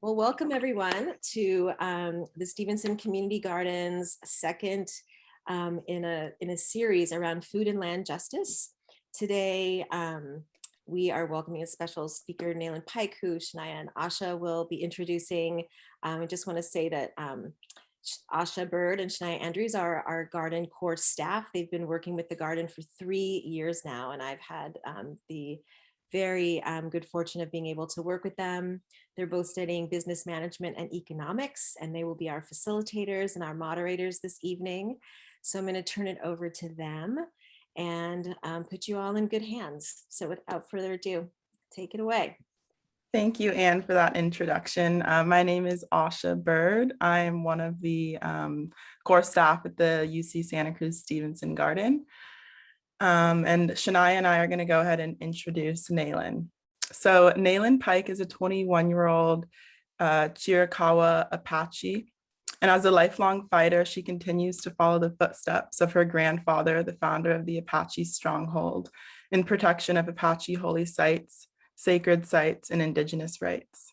Well, welcome everyone to the Stevenson Community Garden's second in a series around food and land justice. Today, we are welcoming a special speaker, Naelyn Pike, who Shania and Asha will be introducing. I just want to say that Asha Bird and Shania Andrews are our garden core staff. They've been working with the garden for 3 years now, and I've had the very good fortune of being able to work with them. They're both studying business management and economics, and they will be our facilitators and our moderators this evening. So I'm going to turn it over to them and put you all in good hands. So without further ado, take it away. Thank you, Anne, for that introduction. My name is Asha Bird. I am one of the core staff at the UC Santa Cruz Stevenson Garden. And Shania and I are going to go ahead and introduce Naelyn. So Naylan Pike is a 21-year-old Chiricahua Apache. And as a lifelong fighter, she continues to follow the footsteps of her grandfather, the founder of the Apache stronghold, in protection of Apache holy sites, sacred sites, and indigenous rights.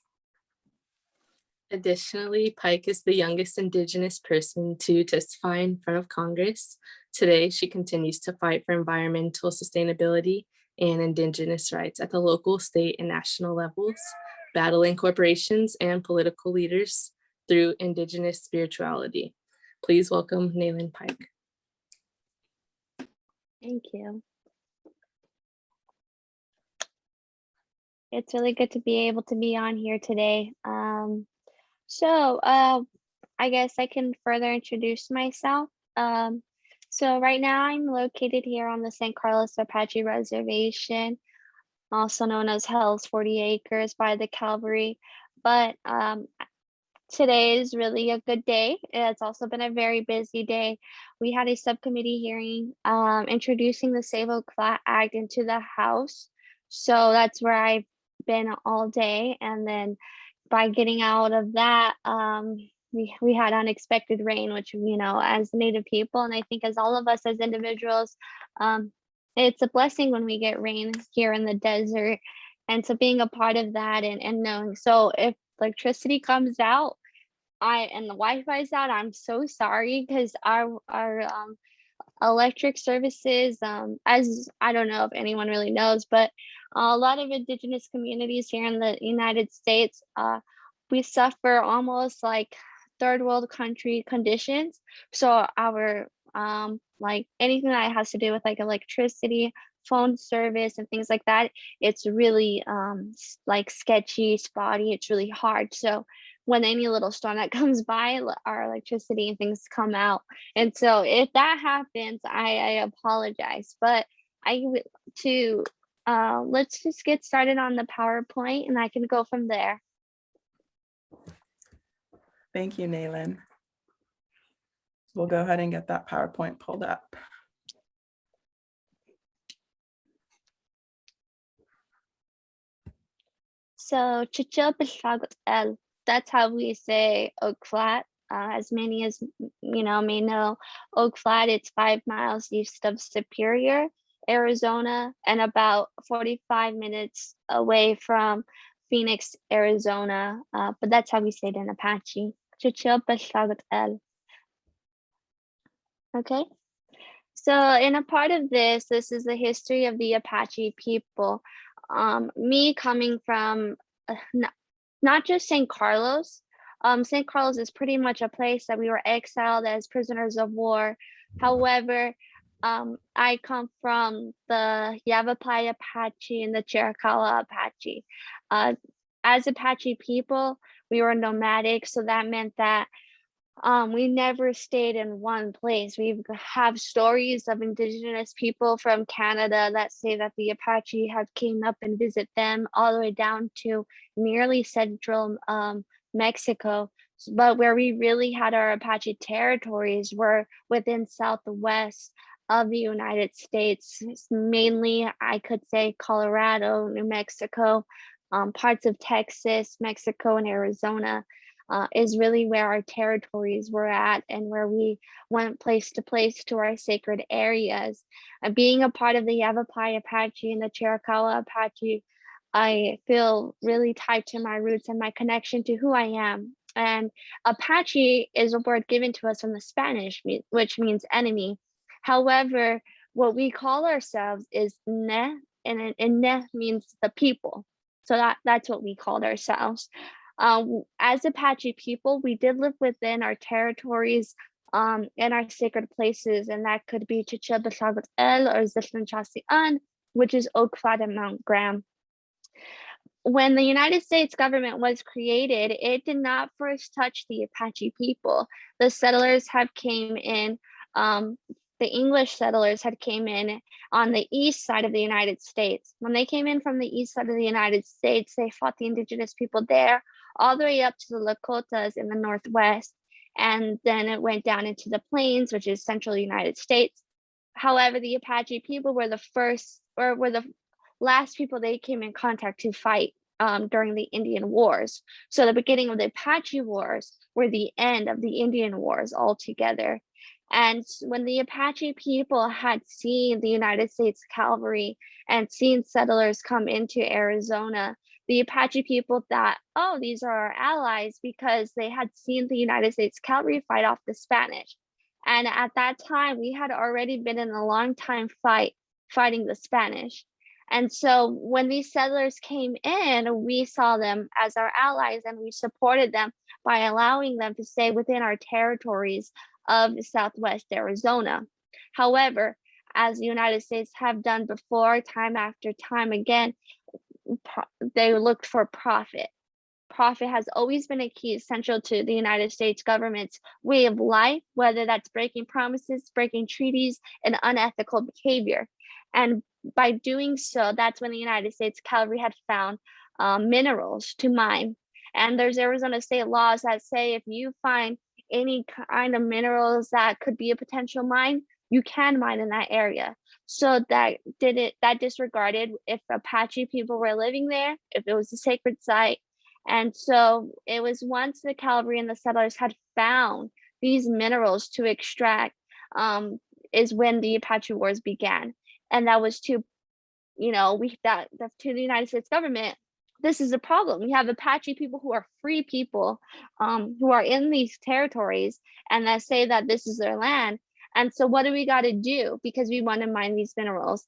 Additionally, Pike is the youngest indigenous person to testify in front of Congress. Today, she continues to fight for environmental sustainability and indigenous rights at the local, state, and national levels, battling corporations and political leaders through indigenous spirituality. Please welcome Naelyn Pike. Thank you. It's really good to be able to be on here today. I guess I can further introduce myself. So right now I'm located here on the St. Carlisle Apache Reservation, also known as Hell's 40 Acres by the Calvary. But today is really a good day. It's also been a very busy day. We had a subcommittee hearing introducing the Save Oak Flat Act into the House. So that's where I've been all day. And then by getting out of that, we had unexpected rain, which, you know, as Native people, and I think as all of us as individuals, it's a blessing when we get rain here in the desert. And so being a part of that and knowing, so if electricity comes out and the Wi-Fi is out, I'm so sorry, because our electric services, as I don't know if anyone really knows, but a lot of indigenous communities here in the United States, we suffer almost like third world country conditions. So our like anything that has to do with like electricity, phone service, and things like that, it's really like sketchy, spotty. It's really hard. So when any little storm that comes by, our electricity and things come out. And so if that happens, I apologize. But let's just get started on the PowerPoint and I can go from there. Thank you, Naelyn. We'll go ahead and get that PowerPoint pulled up. So that's how we say Oak Flat. As many as you know may know, Oak Flat, it's 5 miles east of Superior, Arizona, and about 45 minutes away from Phoenix, Arizona. But that's how we say it in Apache. Okay. So in a part of this is the history of the Apache people. Me coming from not just St. Carlos. St. Carlos is pretty much a place that we were exiled as prisoners of war. However, I come from the Yavapai Apache and the Chiricahua Apache. As Apache people, we were nomadic, so that meant that we never stayed in one place. We have stories of indigenous people from Canada that say that the Apache have came up and visit them all the way down to nearly central Mexico. But where we really had our Apache territories were within southwest of the United States, mainly I could say Colorado, New Mexico, parts of Texas, Mexico, and Arizona. Is really where our territories were at and where we went place to place to our sacred areas. Being a part of the Yavapai Apache and the Chiricahua Apache, I feel really tied to my roots and my connection to who I am. And Apache is a word given to us from the Spanish, which means enemy. However, what we call ourselves is Ne, and Ne means the people. So that's what we called ourselves. As Apache people, we did live within our territories in our sacred places, and that could be Chichibasagat El or Zislan Chasian, which is Oak Flat and Mount Graham. When the United States government was created, it did not first touch the Apache people. The settlers had came in, the English settlers had came in on the east side of the United States. When they came in from the east side of the United States, they fought the indigenous people there, all the way up to the Lakotas in the Northwest. And then it went down into the plains, which is central United States. However, the Apache people were the first, or were the last people they came in contact to fight during the Indian Wars. So the beginning of the Apache Wars were the end of the Indian Wars altogether. And when the Apache people had seen the United States cavalry and seen settlers come into Arizona, the Apache people thought, oh, these are our allies, because they had seen the United States cavalry fight off the Spanish. And at that time, we had already been in a long time fighting the Spanish. And so when these settlers came in, we saw them as our allies, and we supported them by allowing them to stay within our territories of Southwest Arizona. However, as the United States have done before, time after time again, they looked for profit. Profit has always been a key essential to the United States government's way of life, whether that's breaking promises, breaking treaties, and unethical behavior. And by doing so, that's when the United States cavalry had found minerals to mine. And there's Arizona state laws that say if you find any kind of minerals that could be a potential mine, you can mine in that area. So that disregarded if Apache people were living there, if it was a sacred site. And so it was once the cavalry and the settlers had found these minerals to extract, is when the Apache Wars began. And that was to, to the United States government, this is a problem. You have Apache people who are free people, who are in these territories, and that say that this is their land. And so what do we got to do? Because we want to mine these minerals.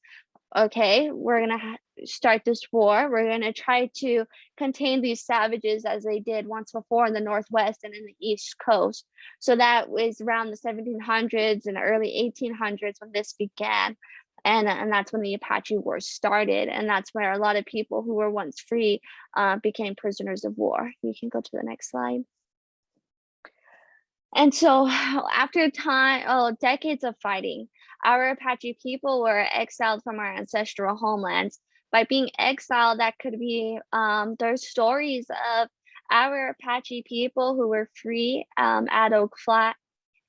Okay, we're going to start this war. We're going to try to contain these savages as they did once before in the Northwest and in the East Coast. So that was around the 1700s and early 1800s when this began. And that's when the Apache Wars started. And that's where a lot of people who were once free became prisoners of war. You can go to the next slide. And so after decades of fighting, our Apache people were exiled from our ancestral homelands. By being exiled, that could be, there's stories of our Apache people who were free at Oak Flat.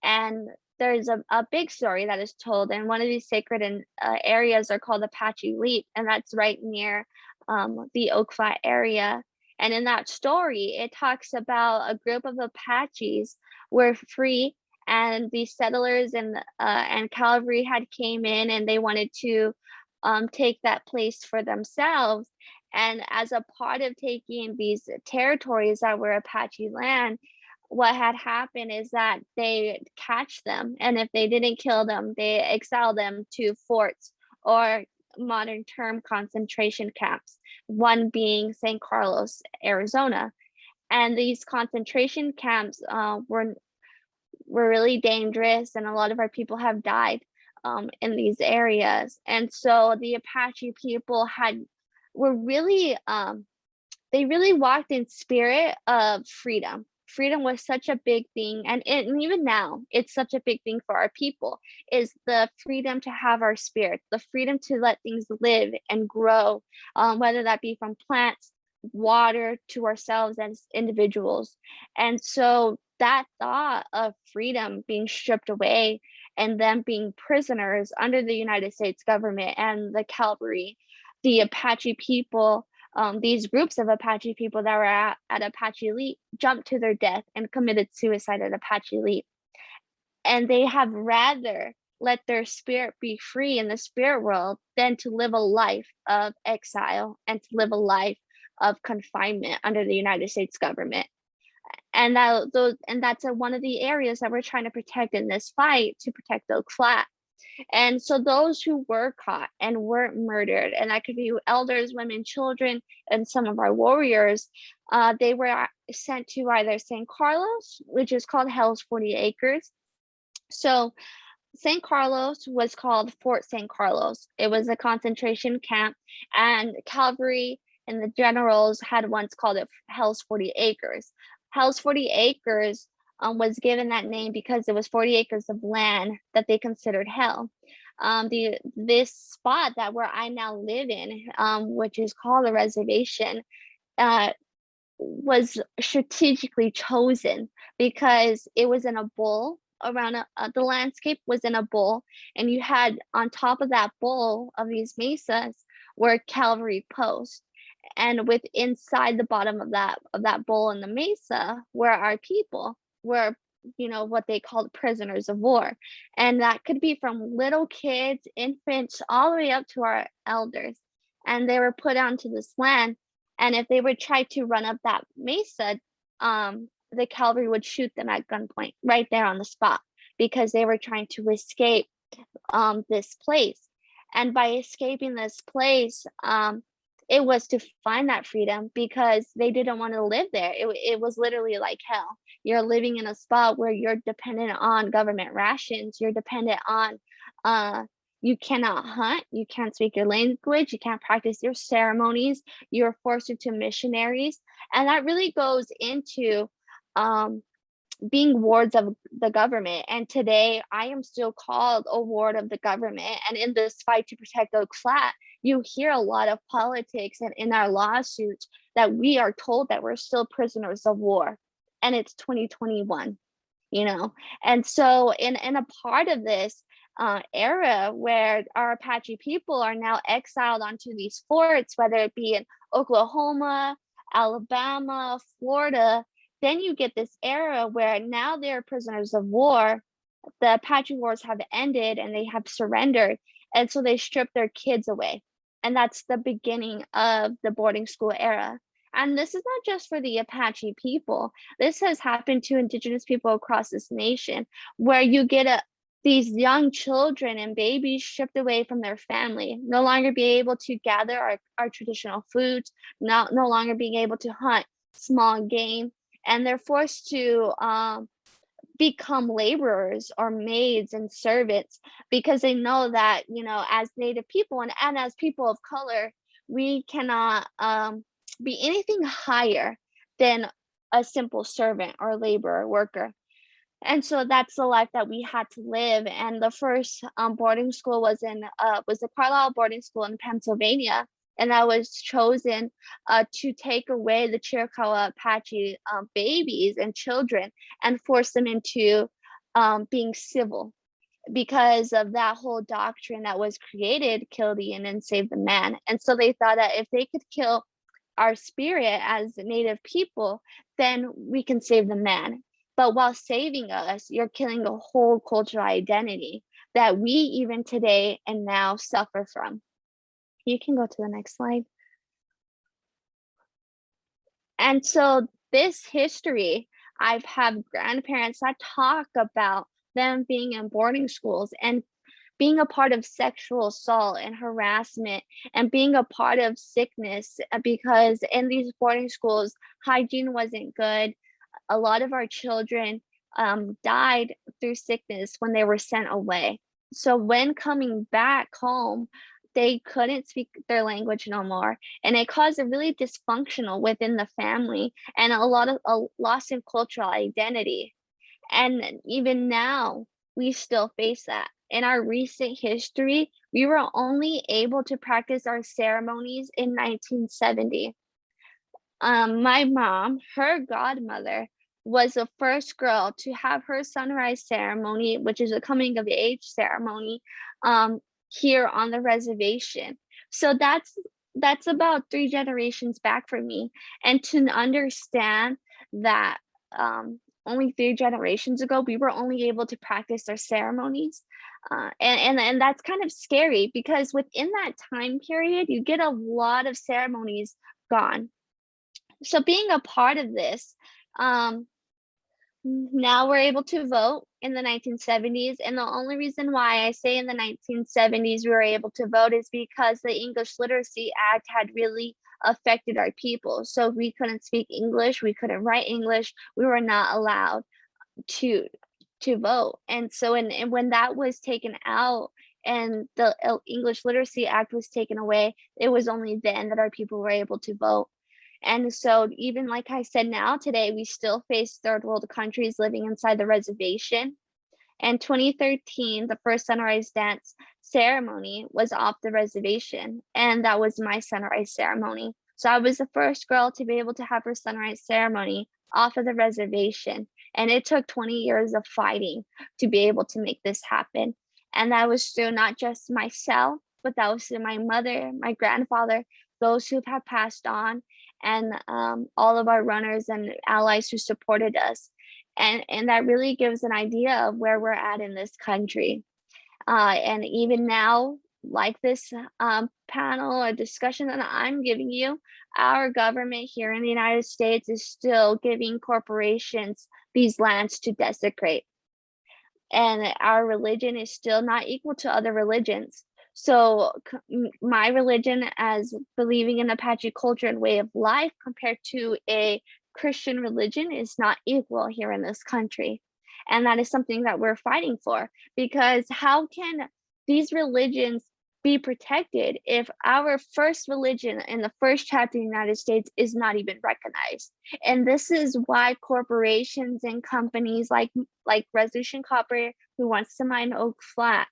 And there's a big story that is told, and one of these sacred areas are called Apache Leap, and that's right near the Oak Flat area. And in that story, it talks about a group of Apaches were free, and the settlers and cavalry had came in, and they wanted to take that place for themselves. And as a part of taking these territories that were Apache land, what had happened is that they catch them, and if they didn't kill them, they exile them to forts, or modern term concentration camps, one being St. Carlos, Arizona. And these concentration camps were really dangerous, and a lot of our people have died in these areas. And so the Apache people were really, they really walked in spirit of freedom. Freedom was such a big thing, and even now it's such a big thing for our people, is the freedom to have our spirit, the freedom to let things live and grow, whether that be from plants, water, to ourselves as individuals. And so that thought of freedom being stripped away and them being prisoners under the United States government and the cavalry, the Apache people, these groups of Apache people that were at Apache Leap jumped to their death and committed suicide at Apache Leap. And they have rather let their spirit be free in the spirit world than to live a life of exile and to live a life of confinement under the United States government. And that's one of the areas that we're trying to protect in this fight, to protect Oak Flat. And so those who were caught and weren't murdered, and that could be elders, women, children, and some of our warriors, they were sent to either San Carlos, which is called Hell's 40 Acres. So San Carlos was called Fort San Carlos. It was a concentration camp, and cavalry and the generals had once called it Hell's 40 Acres. Hell's 40 Acres was given that name because it was 40 acres of land that they considered hell. This spot that where I now live in, which is called a reservation, was strategically chosen because it was in a bowl around the landscape was in a bowl, and you had on top of that bowl of these mesas were cavalry posts, and with inside the bottom of that bowl in the mesa were our people, were what they called prisoners of war, and that could be from little kids, infants, all the way up to our elders, and they were put onto this land, and if they would try to run up that mesa, the cavalry would shoot them at gunpoint right there on the spot because they were trying to escape this place. And by escaping this place, it was to find that freedom because they didn't want to live there. It was literally like hell. You're living in a spot where you're dependent on government rations. You're dependent on, you cannot hunt. You can't speak your language. You can't practice your ceremonies. You're forced into missionaries. And that really goes into being wards of the government. And today I am still called a ward of the government. And in this fight to protect Oak Flat, you hear a lot of politics and in our lawsuits that we are told that we're still prisoners of war. And it's 2021, And so in a part of this era where our Apache people are now exiled onto these forts, whether it be in Oklahoma, Alabama, Florida, then you get this era where now they're prisoners of war. The Apache Wars have ended and they have surrendered. And so they strip their kids away. And that's the beginning of the boarding school era. And this is not just for the Apache people. This has happened to indigenous people across this nation, where you get these young children and babies stripped away from their family, no longer be able to gather our traditional foods, no longer being able to hunt small game. And they're forced to become laborers or maids and servants because they know that, as Native people and as people of color, we cannot be anything higher than a simple servant or laborer worker. And so that's the life that we had to live. And the first boarding school was the Carlisle boarding school in Pennsylvania. And that was chosen to take away the Chiricahua Apache babies and children and force them into being civil because of that whole doctrine that was created, kill the yin and save the man. And so they thought that if they could kill our spirit as Native people, then we can save the man. But while saving us, you're killing a whole cultural identity that we even today and now suffer from. You can go to the next slide. And so this history, I've had grandparents that talk about them being in boarding schools and being a part of sexual assault and harassment and being a part of sickness, because in these boarding schools, hygiene wasn't good. A lot of our children died through sickness when they were sent away. So when coming back home, they couldn't speak their language no more. And it caused a really dysfunctional within the family and a loss in cultural identity. And even now, we still face that. In our recent history, we were only able to practice our ceremonies in 1970. My mom, her godmother, was the first girl to have her sunrise ceremony, which is a coming of age ceremony, here on the reservation. So that's about 3 generations back for me. And to understand that only 3 generations ago, we were only able to practice our ceremonies. And that's kind of scary because within that time period, you get a lot of ceremonies gone. So being a part of this, now we're able to vote in the 1970s. And the only reason why I say in the 1970s we were able to vote is because the English Literacy Act had really affected our people. So we couldn't speak English, we couldn't write English, we were not allowed to vote. And so and when that was taken out and the English Literacy Act was taken away, it was only then that our people were able to vote. And so even like I said, now today, we still face third world countries living inside the reservation. And 2013, the first sunrise dance ceremony was off the reservation. And that was my sunrise ceremony. So I was the first girl to be able to have her sunrise ceremony off of the reservation. And it took 20 years of fighting to be able to make this happen. And that was through not just myself, but that was through my mother, my grandfather, those who have passed on, and all of our runners and allies who supported us. And that really gives an idea of where we're at in this country. And even now, like this panel or discussion that I'm giving you, our government here in the United States is still giving corporations these lands to desecrate. And our religion is still not equal to other religions. So my religion, as believing in Apache culture and way of life, compared to a Christian religion, is not equal here in this country. And that is something that we're fighting for, because how can these religions be protected if our first religion in the first chapter of the United States is not even recognized? And this is why corporations and companies like Resolution Copper, who wants to mine Oak Flat,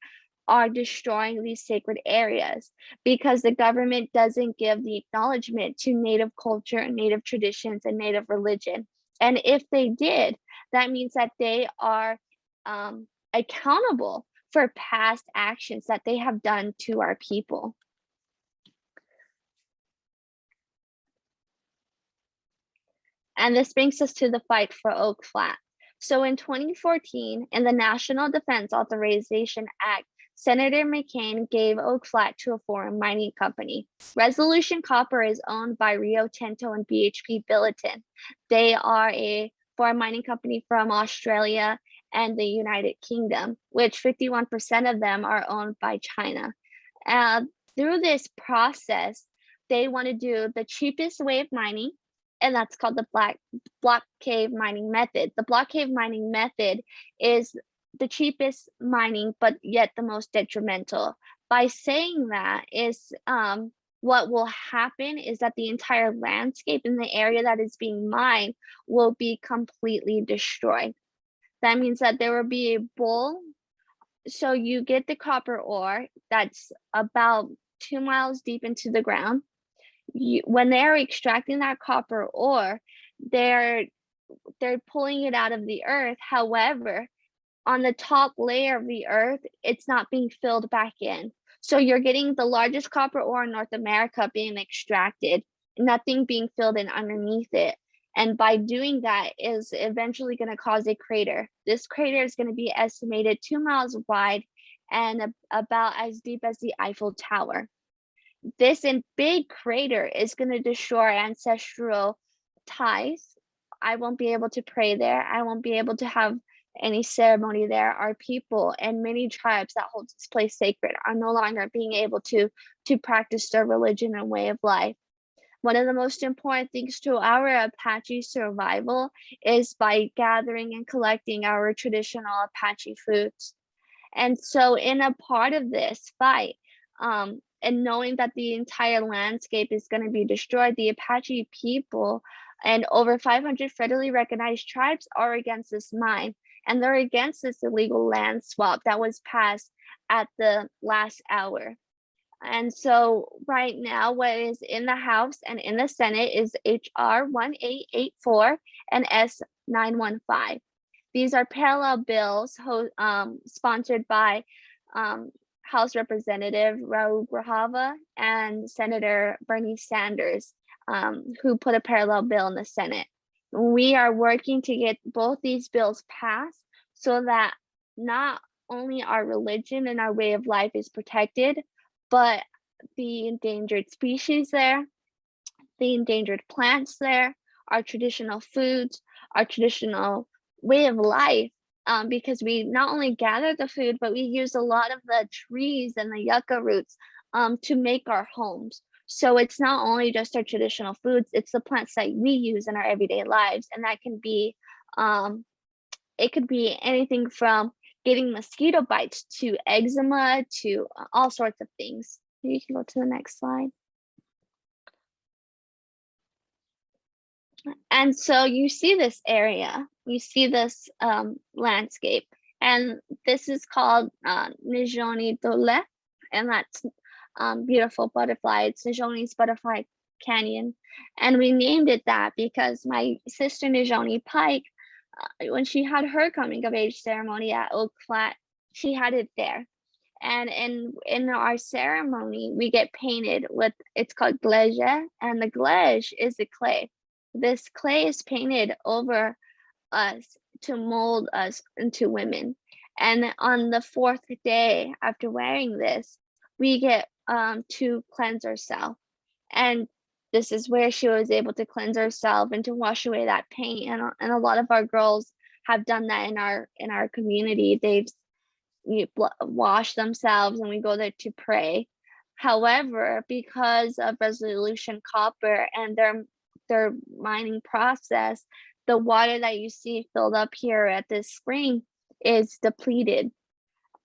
are destroying these sacred areas, because the government doesn't give the acknowledgement to Native culture, Native traditions, and Native religion. And if they did, that means that they are accountable for past actions that they have done to our people. And this brings us to the fight for Oak Flat. So in 2014, in the National Defense Authorization Act, Senator McCain gave Oak Flat to a foreign mining company. Resolution Copper is owned by Rio Tinto and BHP Billiton. They are a foreign mining company from Australia and the United Kingdom, which 51% of them are owned by China. Through this process, they want to do the cheapest way of mining, and that's called the block cave mining method. The block cave mining method is the cheapest mining, but yet the most detrimental. By saying that is what will happen is that the entire landscape in the area that is being mined will be completely destroyed. That means that there will be a bowl. So you get the copper ore that's about 2 miles deep into the ground. When they're extracting that copper ore, they're pulling it out of the earth. However, on the top layer of the earth, it's not being filled back in. So you're getting the largest copper ore in North America being extracted, nothing being filled in underneath it. And by doing that is eventually going to cause a crater. This crater is going to be estimated 2 miles wide and about as deep as the Eiffel Tower. This big crater is going to destroy our ancestral ties. I won't be able to pray there. I won't be able to have any ceremony there. Our people and many tribes that hold this place sacred are no longer being able to practice their religion and way of life. One of the most important things to our Apache survival is by gathering and collecting our traditional Apache foods. And so in a part of this fight, and knowing that the entire landscape is going to be destroyed, the Apache people and over 500 federally recognized tribes are against this mine. And they're against this illegal land swap that was passed at the last hour. And so right now, what is in the House and in the Senate is HR 1884 and S915. These are parallel bills sponsored by House Representative Raul Grijalva and Senator Bernie Sanders, who put a parallel bill in the Senate. we are working to get both these bills passed so that not only our religion and our way of life is protected, but the endangered species there, the endangered plants there, our traditional foods, our traditional way of life, because we not only gather the food, but we use a lot of the trees and the yucca roots to make our homes. So it's not only just our traditional foods, it's the plants that we use in our everyday lives. And that can be, it could be anything from getting mosquito bites to eczema to all sorts of things. You can go to the next slide. And so you see this area, you see this landscape, and this is called Nijoni Dole, and that's beautiful butterfly. It's Nijoni's Butterfly Canyon. And we named it that because my sister Naelyn Pike, when she had her coming of age ceremony at Oak Flat, she had it there. And in our ceremony, we get painted with, it's called glaze, and the glaze is the clay. This clay is painted over us to mold us into women. And on the 4th day after wearing this, we get to cleanse ourselves. And this is where she was able to cleanse herself and to wash away that paint. And a lot of our girls have done that in our community. They've washed themselves, and we go there to pray. However, because of Resolution Copper and their mining process, the water that you see filled up here at this spring is depleted.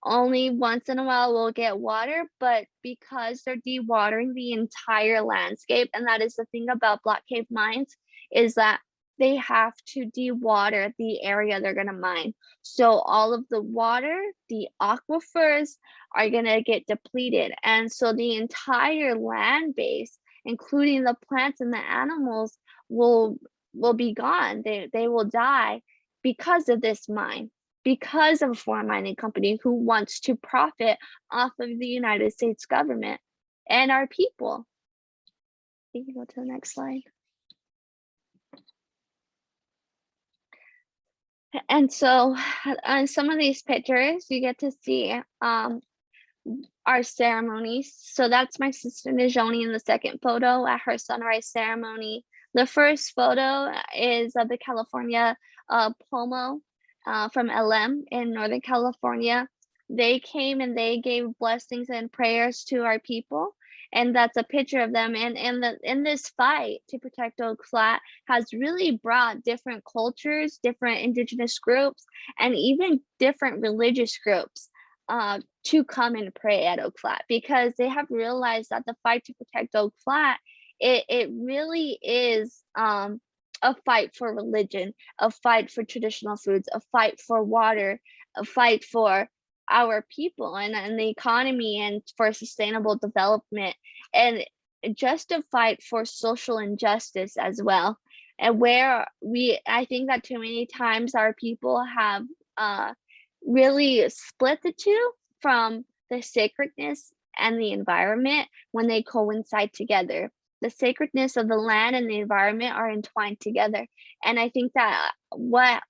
Only once in a while we'll get water, but because they're dewatering the entire landscape, and that is the thing about block cave mines, is that they have to dewater the area they're gonna mine. So all of the water, the aquifers are gonna get depleted. And so the entire land base, including the plants and the animals, will be gone. They will die because of this mine, because of a foreign mining company who wants to profit off of the United States government and our people. You can go to the next slide. And so on some of these pictures, you get to see our ceremonies. So that's my sister Najoni in the second photo at her sunrise ceremony. The first photo is of the California Pomo from LM in Northern California. They came and they gave blessings and prayers to our people. And that's a picture of them. And in this fight to protect Oak Flat has really brought different cultures, different indigenous groups, and even different religious groups to come and pray at Oak Flat, because they have realized that the fight to protect Oak Flat, it really is a fight for religion, a fight for traditional foods, a fight for water, a fight for our people and the economy, and for sustainable development, and just a fight for social injustice as well. And where I think that too many times our people have really split the two from the sacredness and the environment when they coincide together. The sacredness of the land and the environment are entwined together. And I think that what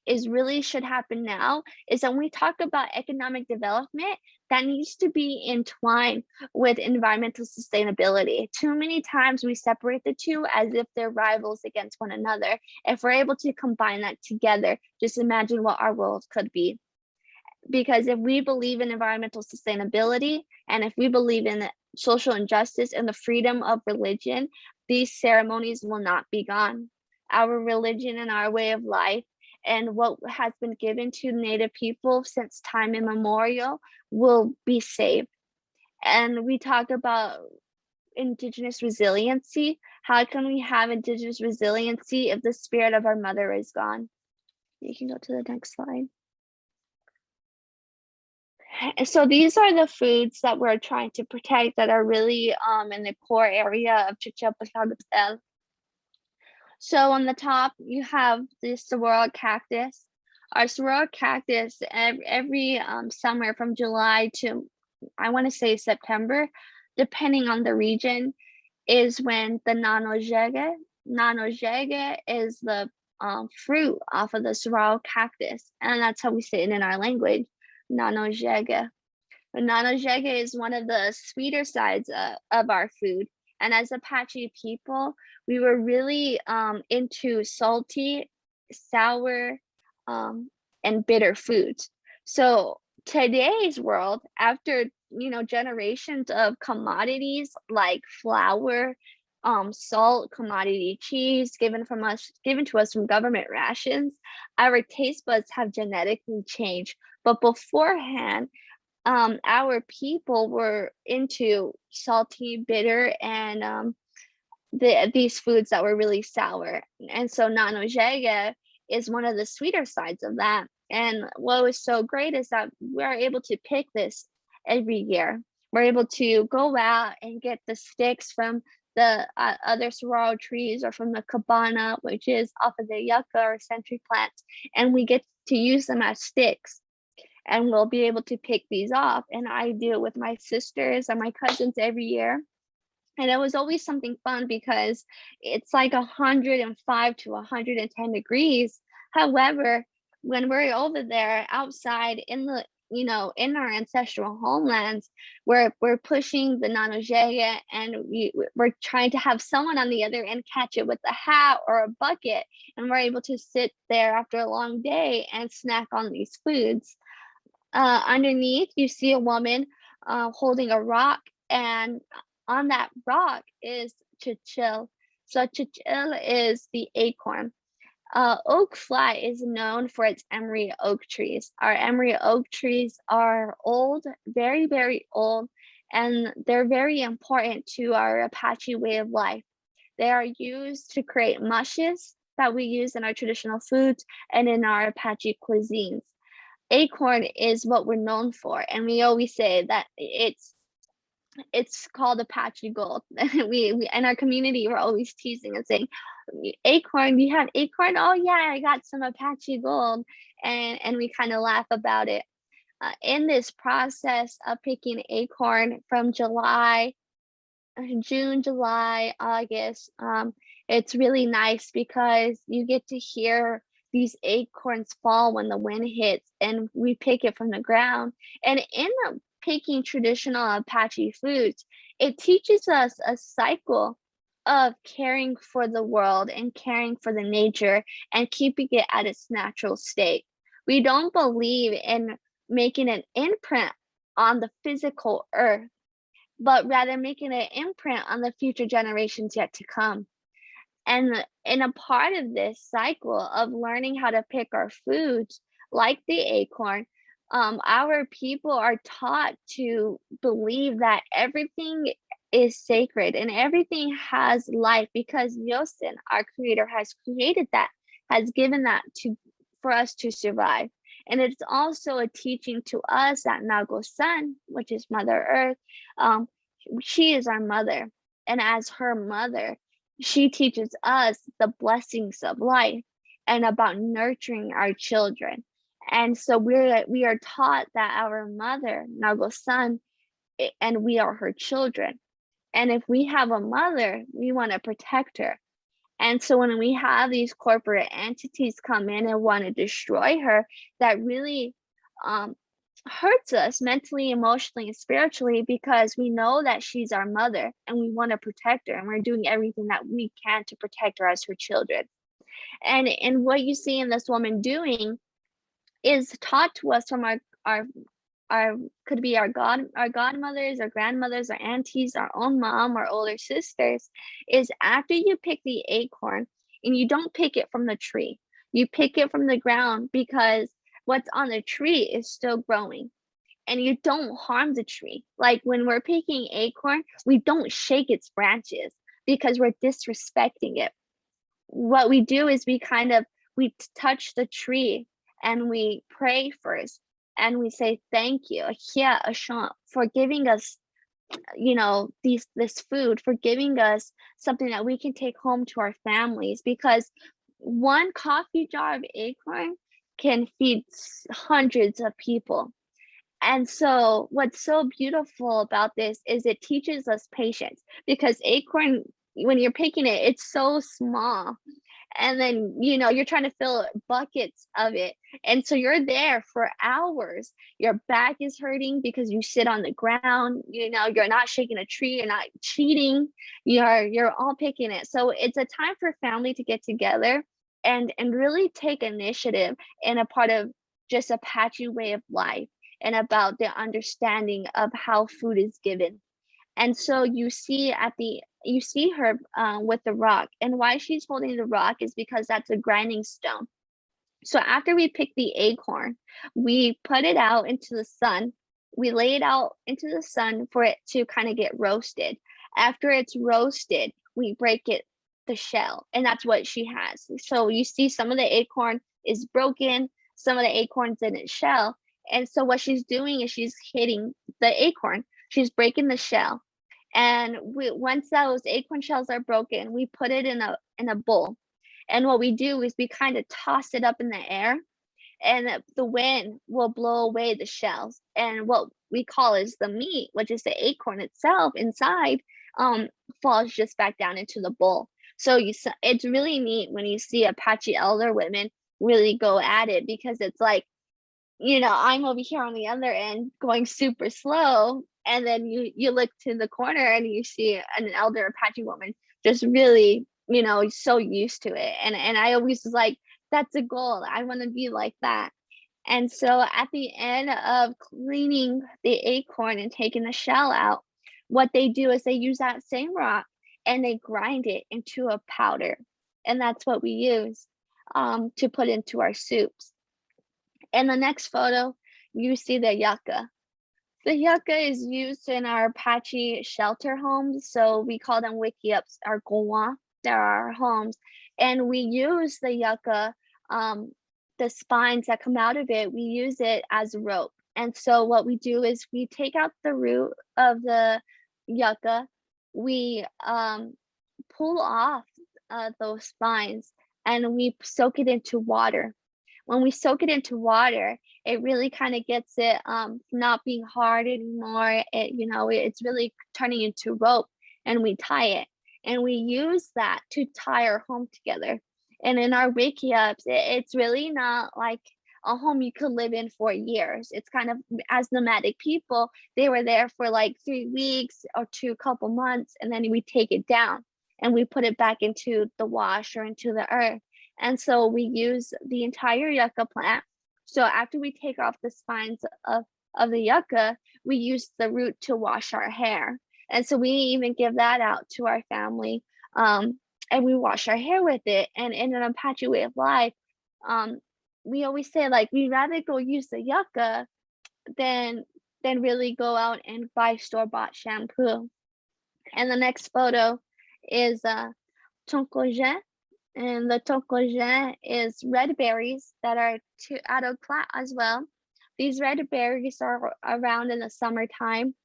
is really should happen now is that when we talk about economic development, that needs to be entwined with environmental sustainability. Too many times we separate the two as if they're rivals against one another. If we're able to combine that together, just imagine what our world could be. Because if we believe in environmental sustainability, and if we believe in social injustice and the freedom of religion, these ceremonies will not be gone. Our religion and our way of life and what has been given to Native people since time immemorial will be saved. And we talk about indigenous resiliency. How can we have indigenous resiliency if the spirit of our mother is gone? You can go to the next slide. So these are the foods that we're trying to protect that are really in the core area of Chiricahua. So on the top, you have the saguaro cactus. Our saguaro cactus every summer from July to, I want to say September, depending on the region, is when the nanojega nanojege is the fruit off of the saguaro cactus, and that's how we say it in our language, nanojege. Nanojege is one of the sweeter sides of our food. And as Apache people, we were really into salty, sour, and bitter foods. So today's world, after generations of commodities like flour, salt, commodity cheese given to us from government rations, our taste buds have genetically changed. But beforehand, our people were into salty, bitter, and these foods that were really sour. And so nanojege is one of the sweeter sides of that. And what was so great is that we're able to pick this every year. We're able to go out and get the sticks from the other saguaro trees, or from the cabana, which is off of the yucca or century plants, and we get to use them as sticks. And we'll be able to pick these off. And I do it with my sisters and my cousins every year. And it was always something fun because it's like 105 to 110 degrees. However, when we're over there outside in the, in our ancestral homelands, we're pushing the nanojege, and we're trying to have someone on the other end catch it with a hat or a bucket. And we're able to sit there after a long day and snack on these foods. Underneath, you see a woman holding a rock, and on that rock is chichil. So chichil is the acorn. Oak Flat is known for its emery oak trees. Our emery oak trees are old, very, very old, and they're very important to our Apache way of life. They are used to create mushes that we use in our traditional foods and in our Apache cuisines. Acorn is what we're known for, and we always say that it's called Apache gold. we in our community, we're always teasing and saying, acorn, you have acorn? Oh yeah, I got some Apache gold. And we kind of laugh about it. In this process of picking acorn from June, July, August, it's really nice because you get to hear these acorns fall when the wind hits, and we pick it from the ground. And in picking traditional Apache foods, it teaches us a cycle of caring for the world and caring for the nature and keeping it at its natural state. We don't believe in making an imprint on the physical earth, but rather making an imprint on the future generations yet to come. And a part of this cycle of learning how to pick our foods, like the acorn, our people are taught to believe that everything is sacred and everything has life, because Yosin, our creator, has created that, has given that for us to survive. And it's also a teaching to us that Nago Sun, which is Mother Earth, she is our mother. And as her mother, she teaches us the blessings of life and about nurturing our children. And so we are taught that our mother, Nago Sun, and we are her children. And if we have a mother, we want to protect her. And so when we have these corporate entities come in and want to destroy her, that really hurts us mentally, emotionally, and spiritually, because we know that she's our mother and we want to protect her, and we're doing everything that we can to protect her as her children. And what you see in this woman doing is taught to us from our could be our godmothers, our grandmothers, our aunties, our own mom, our older sisters, is after you pick the acorn, and you don't pick it from the tree, you pick it from the ground, because what's on the tree is still growing, and you don't harm the tree. Like when we're picking acorn, we don't shake its branches because we're disrespecting it. What we do is we touch the tree and we pray first, and we say thank you, Ahia Ashan, for giving us, this food, for giving us something that we can take home to our families, because one coffee jar of acorn can feed hundreds of people. And so what's so beautiful about this is it teaches us patience, because acorn when you're picking it, it's so small. And then, you're trying to fill buckets of it. And so you're there for hours. Your back is hurting because you sit on the ground, you're not shaking a tree, you're not cheating, you're all picking it. So it's a time for family to get together and really take initiative in a part of just Apache way of life and about the understanding of how food is given. And so you see her with the rock, and why she's holding the rock is because that's a grinding stone. So after we pick the acorn, we put it out into the sun. We lay it out into the sun for it to kind of get roasted. After it's roasted, we break the shell, and that's what she has. So you see some of the acorn is broken, some of the acorns in its shell. And so what she's doing is she's hitting the acorn. She's breaking the shell. And once those acorn shells are broken, we put it in a bowl. And what we do is we kind of toss it up in the air, and the wind will blow away the shells. And what we call is the meat, which is the acorn itself inside, falls just back down into the bowl. So it's really neat when you see Apache elder women really go at it, because it's like, I'm over here on the other end going super slow, and then you look to the corner and you see an elder Apache woman just really, so used to it. And I always was like, that's a goal. I want to be like that. And so at the end of cleaning the acorn and taking the shell out, what they do is they use that same rock and they grind it into a powder. And that's what we use to put into our soups. In the next photo, you see the yucca. The yucca is used in our Apache shelter homes. So we call them wickiups, our gowa. They're our homes. And we use the yucca, the spines that come out of it, we use it as rope. And so what we do is we take out the root of the yucca, we pull off those spines, and we soak it into water. When we soak it into water, it really kind of gets it not being hard anymore. It's really turning into rope, and we tie it. And we use that to tie our home together. And in our wickiups, it's really not like a home you could live in for years. It's kind of, as nomadic people, they were there for like 3 weeks or a couple months, and then we take it down and we put it back into the wash or into the earth. And so we use the entire yucca plant. So after we take off the spines of the yucca, we use the root to wash our hair. And so we even give that out to our family, and we wash our hair with it. And in an Apache way of life, we always say, like, we'd rather go use the yucca than really go out and buy store-bought shampoo. And the next photo is tonkojen. And the tonkojen is red berries that are out of plant as well. These red berries are around in the summertime.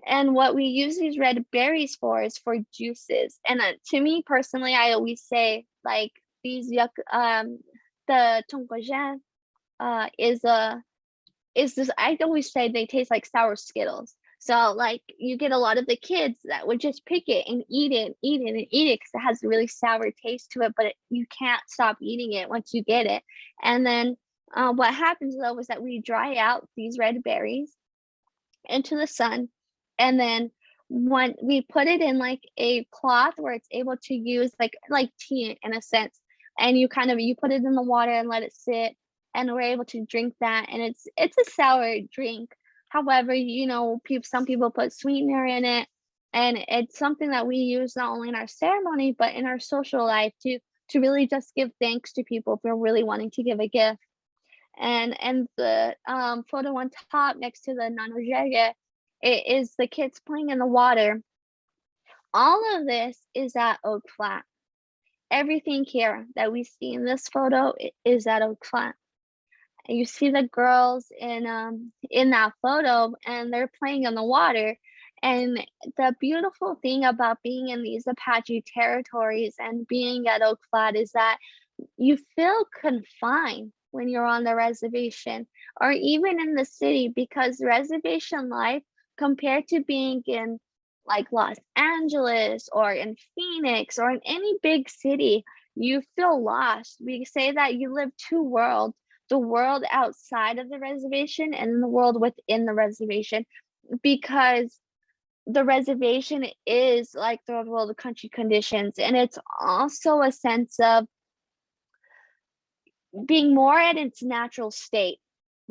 And what we use these red berries for is for juices. And to me personally, I always say, like, these the tonkojen is this, I always say they taste like sour Skittles. So like you get a lot of the kids that would just pick it and eat it because it has a really sour taste to it, but you can't stop eating it once you get it. And then what happens though is that we dry out these red berries into the sun, and then when we put it in like a cloth where it's able to use like tea in a sense, and you put it in the water and let it sit, and we're able to drink that, and it's a sour drink. However, some people put sweetener in it, and it's something that we use not only in our ceremony, but in our social life to really just give thanks to people if we're really wanting to give a gift. And the photo on top next to the nanojege, it is the kids playing in the water. All of this is at Oak Flat. Everything here that we see in this photo is at Oak Flat. You see the girls in that photo, and they're playing in the water. And the beautiful thing about being in these Apache territories and being at Oak Flat is that you feel confined when you're on the reservation or even in the city, because reservation life compared to being in like Los Angeles or in Phoenix or in any big city, you feel lost. We say that you live two worlds, the world outside of the reservation and the world within the reservation, because the reservation is like third world country conditions. And it's also a sense of being more at its natural state.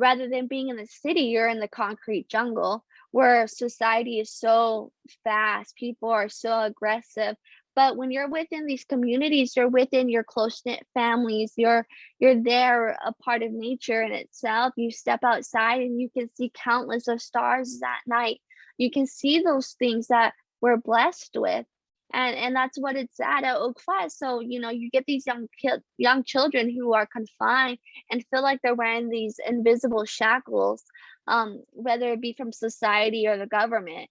Rather than being in the city, you're in the concrete jungle where society is so fast, people are so aggressive. But when you're within these communities, you're within your close-knit families, you're there, a part of nature in itself. You step outside and you can see countless of stars at night. You can see those things that we're blessed with. And that's what it's at Oak Flat. So, you know, you get these young children who are confined and feel like they're wearing these invisible shackles, whether it be from society or the government.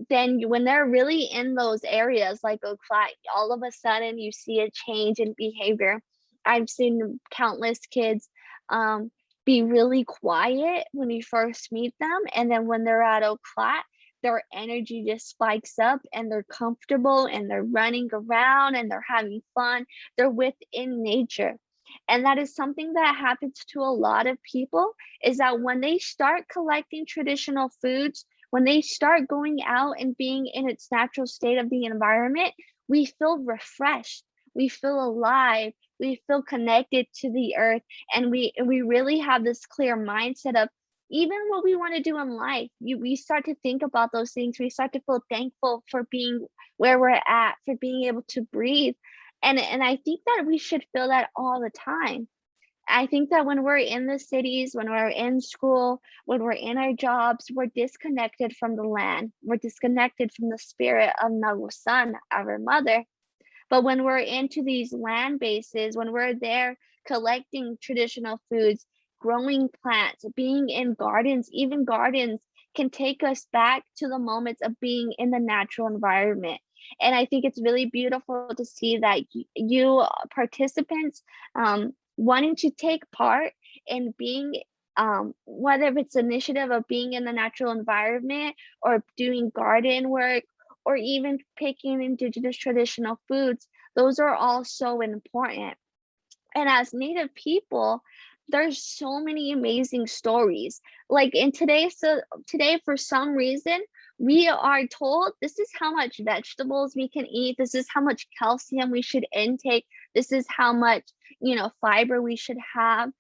Then when they're really in those areas like Oak Flat, all of a sudden you see a change in behavior. I've seen countless kids be really quiet when you first meet them. And then when they're at Oak Flat, their energy just spikes up and they're comfortable and they're running around and they're having fun. They're within nature. And that is something that happens to a lot of people, is that when they start collecting traditional foods, when they start going out and being in its natural state of the environment, we feel refreshed, we feel alive, we feel connected to the earth, and we really have this clear mindset of even what we want to do in life. We start to think about those things. We start to feel thankful for being where we're at, for being able to breathe. And I think that we should feel that all the time. I think that when we're in the cities, when we're in school, when we're in our jobs, we're disconnected from the land. We're disconnected from the spirit of Nagusan, our mother. But when we're into these land bases, when we're there collecting traditional foods, growing plants, being in gardens, even gardens can take us back to the moments of being in the natural environment. And I think it's really beautiful to see that you participants wanting to take part in being, whether it's initiative of being in the natural environment or doing garden work or even picking indigenous traditional foods, those are all so important. And as Native people, there's so many amazing stories. Like in today, for some reason, we are told this is how much vegetables we can eat. This is how much calcium we should intake. This is how much, fiber we should have.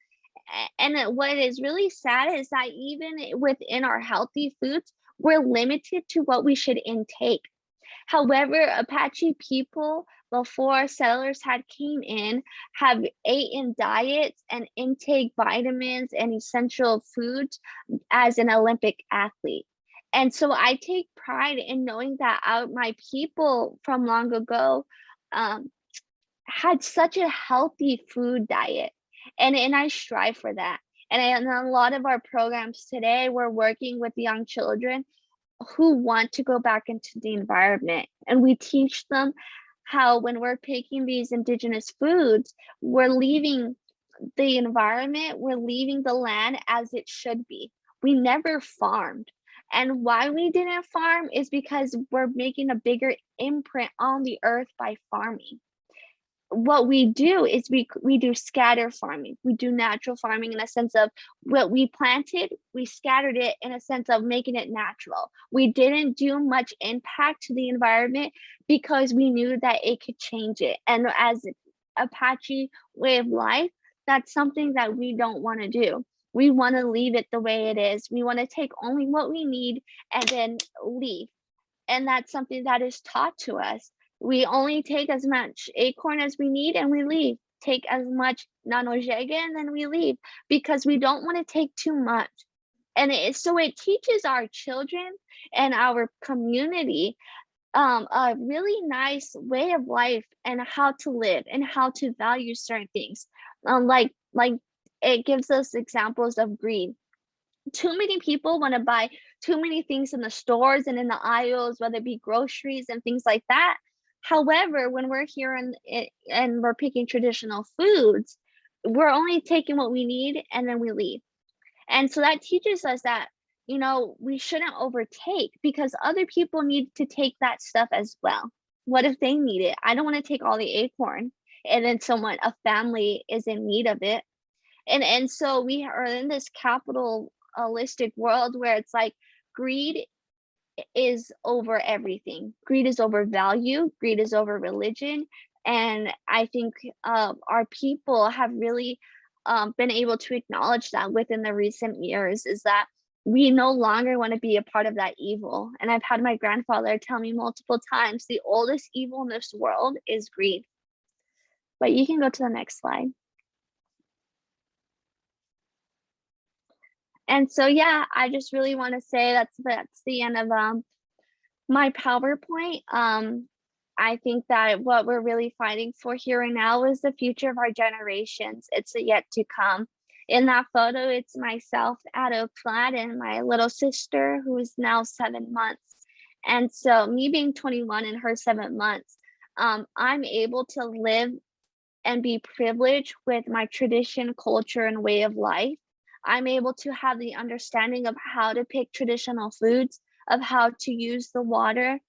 And what is really sad is that even within our healthy foods, we're limited to what we should intake. However, Apache people, before settlers had came in, have ate in diets and intake vitamins and essential foods as an Olympic athlete. And so I take pride in knowing that my people from long ago had such a healthy food diet. And I strive for that. And in a lot of our programs today, we're working with young children who want to go back into the environment. And we teach them how when we're picking these indigenous foods, we're leaving the environment, we're leaving the land as it should be. We never farmed. And why we didn't farm is because we're making a bigger imprint on the earth by farming. What we do is we do scatter farming. We do natural farming in a sense of what we planted, we scattered it in a sense of making it natural. We didn't do much impact to the environment because we knew that it could change it. And as Apache way of life, that's something that we don't want to do. We want to leave it the way it is. We want to take only what we need and then leave. And that's something that is taught to us. We only take as much acorn as we need and we leave. Take as much nanojega and then we leave because we don't want to take too much. And so it teaches our children and our community a really nice way of life and how to live and how to value certain things. Like it gives us examples of greed. Too many people want to buy too many things in the stores and in the aisles, whether it be groceries and things like that. However, when we're here and we're picking traditional foods, we're only taking what we need and then we leave. And so that teaches us that we shouldn't overtake, because other people need to take that stuff as well. What if they need it? I don't want to take all the acorn and then a family is in need of it. And so we are in this capitalistic world where it's like greed is over everything. Greed is over value, greed is over religion. And I think our people have really been able to acknowledge that within the recent years, is that we no longer want to be a part of that evil. And I've had my grandfather tell me multiple times, the oldest evil in this world is greed. But you can go to the next slide. And so, yeah, I just really want to say that's the end of my PowerPoint. I think that what we're really fighting for here and now is the future of our generations. It's a yet to come. In that photo, it's myself at Oak Flat and my little sister, who is now 7 months. And so me being 21 and her 7 months, I'm able to live and be privileged with my tradition, culture, and way of life. I'm able to have the understanding of how to pick traditional foods, of how to use the water.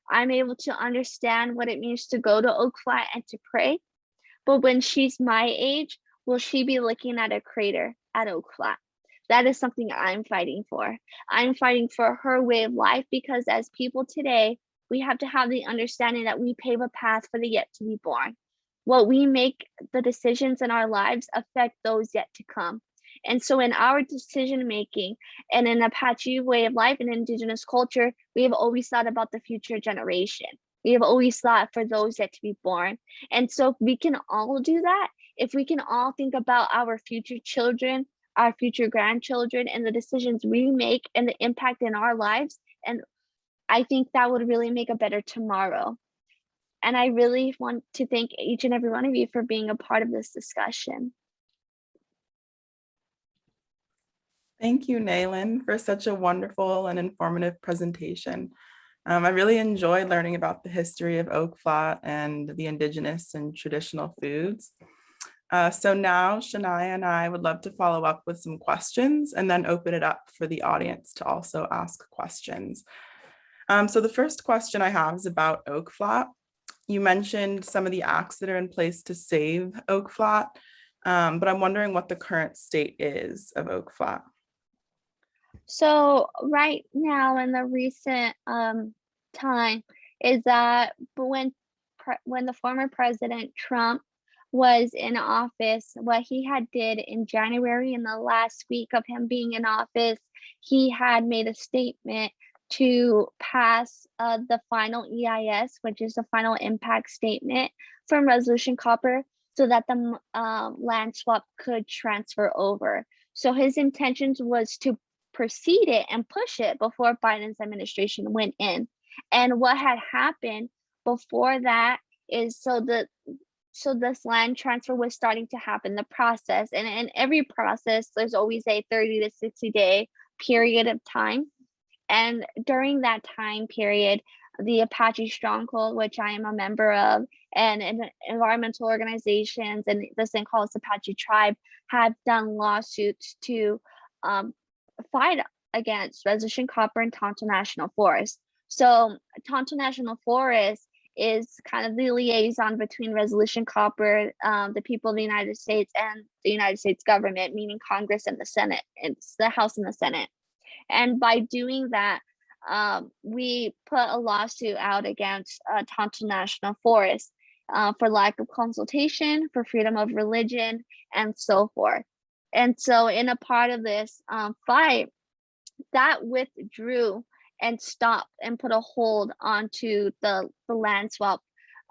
I'm able to understand what it means to go to Oak Flat and to pray. But when she's my age, will she be looking at a crater at Oak Flat? That is something I'm fighting for. I'm fighting for her way of life, because as people today, we have to have the understanding that we pave a path for the yet to be born. What we make, the decisions in our lives affect those yet to come. And so in our decision making and in Apache way of life and indigenous culture, we have always thought about the future generation. We have always thought for those yet to be born. And so if we can all do that, if we can all think about our future children, our future grandchildren, and the decisions we make and the impact in our lives, and I think that would really make a better tomorrow. And I really want to thank each and every one of you for being a part of this discussion. Thank you, Naelyn, for such a wonderful and informative presentation. I really enjoyed learning about the history of Oak Flat and the indigenous and traditional foods. So now Shania and I would love to follow up with some questions and then open it up for the audience to also ask questions. So the first question I have is about Oak Flat. You mentioned some of the acts that are in place to save Oak Flat, but I'm wondering what the current state is of Oak Flat. So right now in the recent time is that when the former President Trump was in office, what he had did in January, in the last week of him being in office, he had made a statement to pass the final EIS, which is the final impact statement from Resolution Copper, so that the land swap could transfer over. So his intentions was to proceed it and push it before Biden's administration went in. And what had happened before that is so this land transfer was starting to happen, the process. And in every process, there's always a 30 to 60 day period of time. And during that time period, the Apache Stronghold, which I am a member of, and environmental organizations and the St. Carlos Apache tribe have done lawsuits to fight against Resolution Copper and Tonto National Forest. So Tonto National Forest is kind of the liaison between Resolution Copper, the people of the United States, and the United States government, meaning Congress and the Senate. It's the House and the Senate. And by doing that, we put a lawsuit out against Tonto National Forest for lack of consultation, for freedom of religion, and so forth. And so in a part of this fight, that withdrew and stopped and put a hold onto the land swap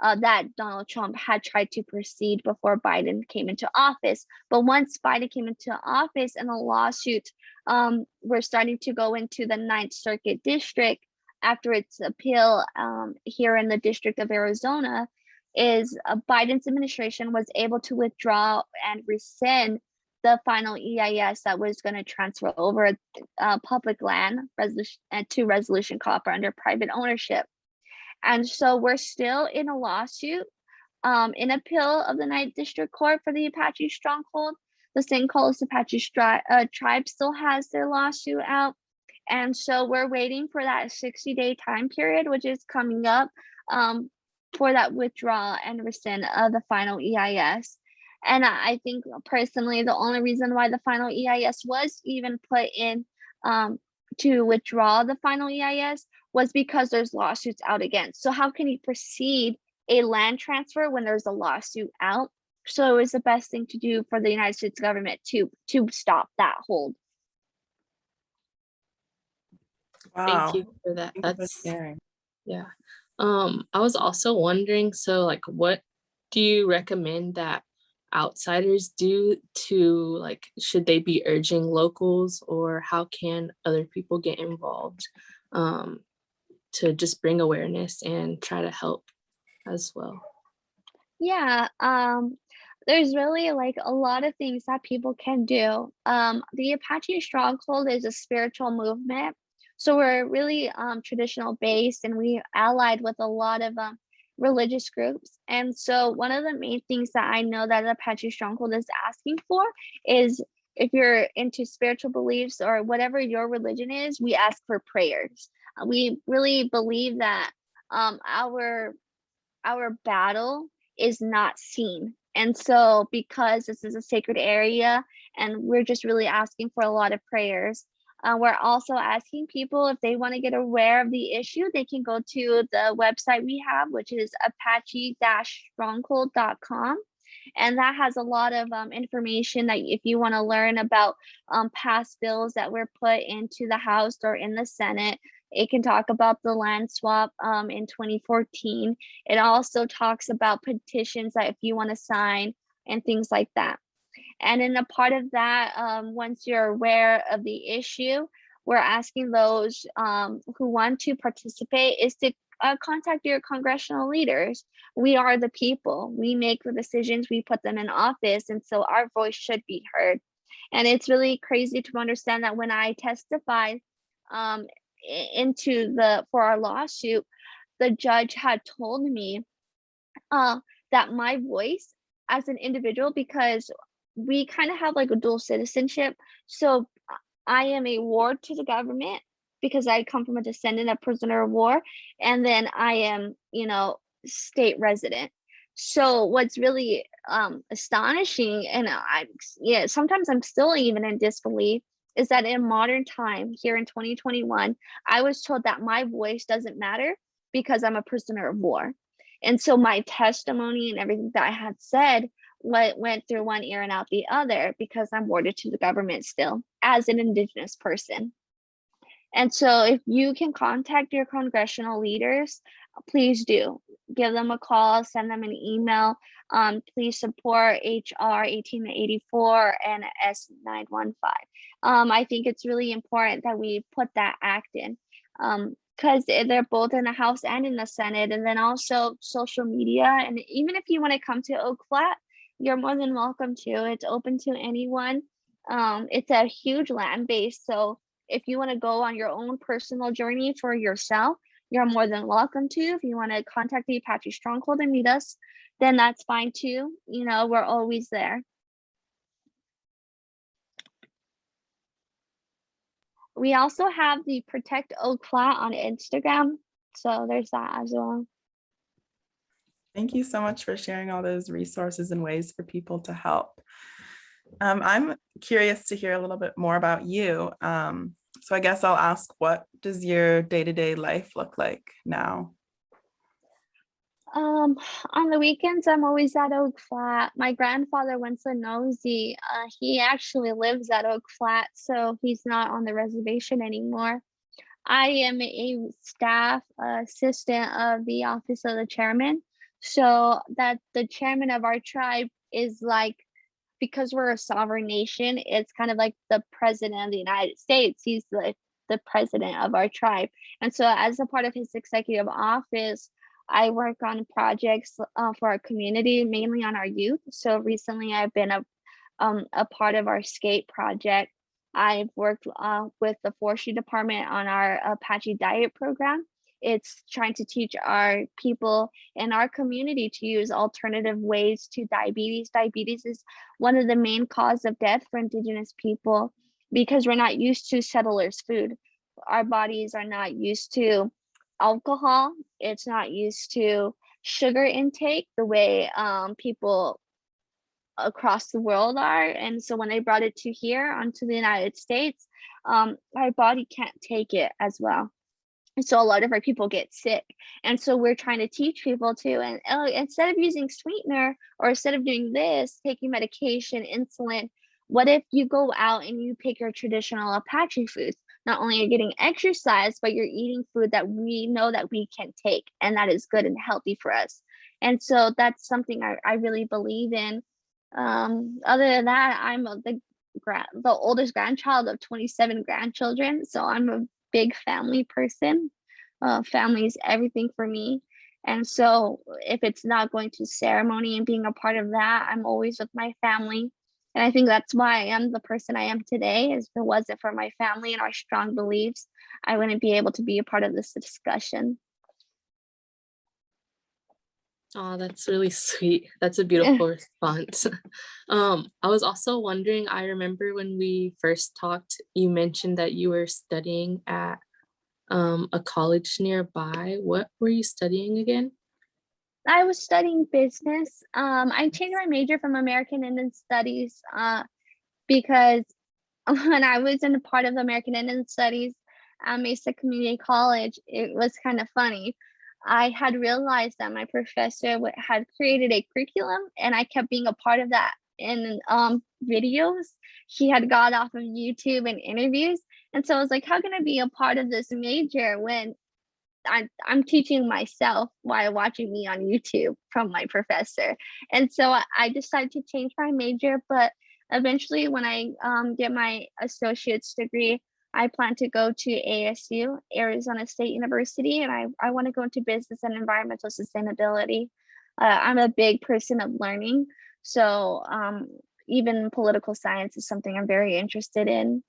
that Donald Trump had tried to proceed before Biden came into office. But once Biden came into office and the lawsuit were starting to go into the Ninth Circuit District after its appeal here in the District of Arizona, is Biden's administration was able to withdraw and rescind the final EIS that was going to transfer over public land to Resolution Copper under private ownership. And so we're still in a lawsuit in appeal of the Ninth District Court for the Apache Stronghold. The St. Carlos Apache tribe still has their lawsuit out. And so we're waiting for that 60-day time period, which is coming up, for that withdrawal and rescind of the final EIS. And I think personally, the only reason why the final EIS was even put in, to withdraw the final EIS was because there's lawsuits out against. So how can you proceed a land transfer when there's a lawsuit out? So it was the best thing to do for the United States government to stop that hold. Wow. Thank you for that. Thank you for That's, sharing. yeah. I was also wondering, so like, what do you recommend that outsiders do to, like, should they be urging locals, or how can other people get involved to just bring awareness and try to help as well? Yeah, there's really like a lot of things that people can do. The Apache Stronghold is a spiritual movement. So we're really traditional based, and we allied with a lot of religious groups. And so one of the main things that I know that Apache Stronghold is asking for is, if you're into spiritual beliefs or whatever your religion is, we ask for prayers. We really believe that our battle is not seen. And so because this is a sacred area and we're just really asking for a lot of prayers, we're also asking people if they want to get aware of the issue, they can go to the website we have, which is apache-stronghold.com. And that has a lot of information that if you want to learn about past bills that were put into the House or in the Senate. It can talk about the land swap in 2014. It also talks about petitions that if you want to sign and things like that. And in a part of that, once you're aware of the issue, we're asking those who want to participate is to contact your congressional leaders. We are the people. We make the decisions, we put them in office, and so our voice should be heard. And it's really crazy to understand that when I testified for our lawsuit, the judge had told me that my voice as an individual, because we kind of have like a dual citizenship. So I am a ward to the government because I come from a descendant of prisoner of war, and then I am, state resident. So what's really astonishing, and sometimes I'm still even in disbelief, is that in modern time here in 2021, I was told that my voice doesn't matter because I'm a prisoner of war. And so my testimony and everything that I had said went through one ear and out the other because I'm warded to the government still as an indigenous person. And so if you can contact your congressional leaders, please do. Give them a call, send them an email. Please support HR 1884 and S915. I think it's really important that we put that act in, because they're both in the House and in the Senate, and then also social media. And even if you want to come to Oak Flat, you're more than welcome to. It's open to anyone. It's a huge land base, so if you want to go on your own personal journey for yourself, you're more than welcome to. If you want to contact the Apache Stronghold and meet us, then that's fine too. We're always there. We also have the Protect Oak Flat on Instagram, so there's that as well. Thank you so much for sharing all those resources and ways for people to help. I'm curious to hear a little bit more about you. So I guess I'll ask, what does your day-to-day life look like now? On the weekends, I'm always at Oak Flat. My grandfather, Winston Nosey, he actually lives at Oak Flat, so he's not on the reservation anymore. I am a staff assistant of the office of the chairman, so that the chairman of our tribe is like, because we're a sovereign nation, it's kind of like the president of the United States. He's the president of our tribe. And so as a part of his executive office, I work on projects for our community, mainly on our youth. So recently I've been a part of our skate project. I've worked with the forestry department on our Apache diet program. It's trying to teach our people in our community to use alternative ways to diabetes. Diabetes is one of the main causes of death for indigenous people because we're not used to settlers' food. our bodies are not used to alcohol. It's not used to sugar intake the way people across the world are. And so when they brought it to here onto the United States, our body can't take it as well. And so a lot of our people get sick. And so we're trying to teach people to, and instead of using sweetener, or instead of doing this, taking medication, insulin, what if you go out and you pick your traditional Apache foods? Not only are you getting exercise, but you're eating food that we know that we can take, and that is good and healthy for us. And so that's something I really believe in. Other than that, I'm the oldest grandchild of 27 grandchildren. So I'm a big family person. Family is everything for me. And so if it's not going to ceremony and being a part of that, I'm always with my family. And I think that's why I am the person I am today. Is if it wasn't for my family and our strong beliefs, I wouldn't be able to be a part of this discussion. Oh, that's really sweet. That's a beautiful response. I was also wondering, I remember when we first talked, you mentioned that you were studying at a college nearby. What were you studying again? I was studying business. I changed my major from American Indian Studies because when I was in a part of American Indian Studies at Mesa Community College, it was kind of funny. I had realized that my professor had created a curriculum, and I kept being a part of that in videos he had got off of YouTube and interviews. And so I was like, how can I be a part of this major when I'm teaching myself while watching me on YouTube from my professor? And so I decided to change my major, but eventually when I get my associate's degree, I plan to go to ASU, Arizona State University, and I want to go into business and environmental sustainability. I'm a big person of learning, so even political science is something I'm very interested in.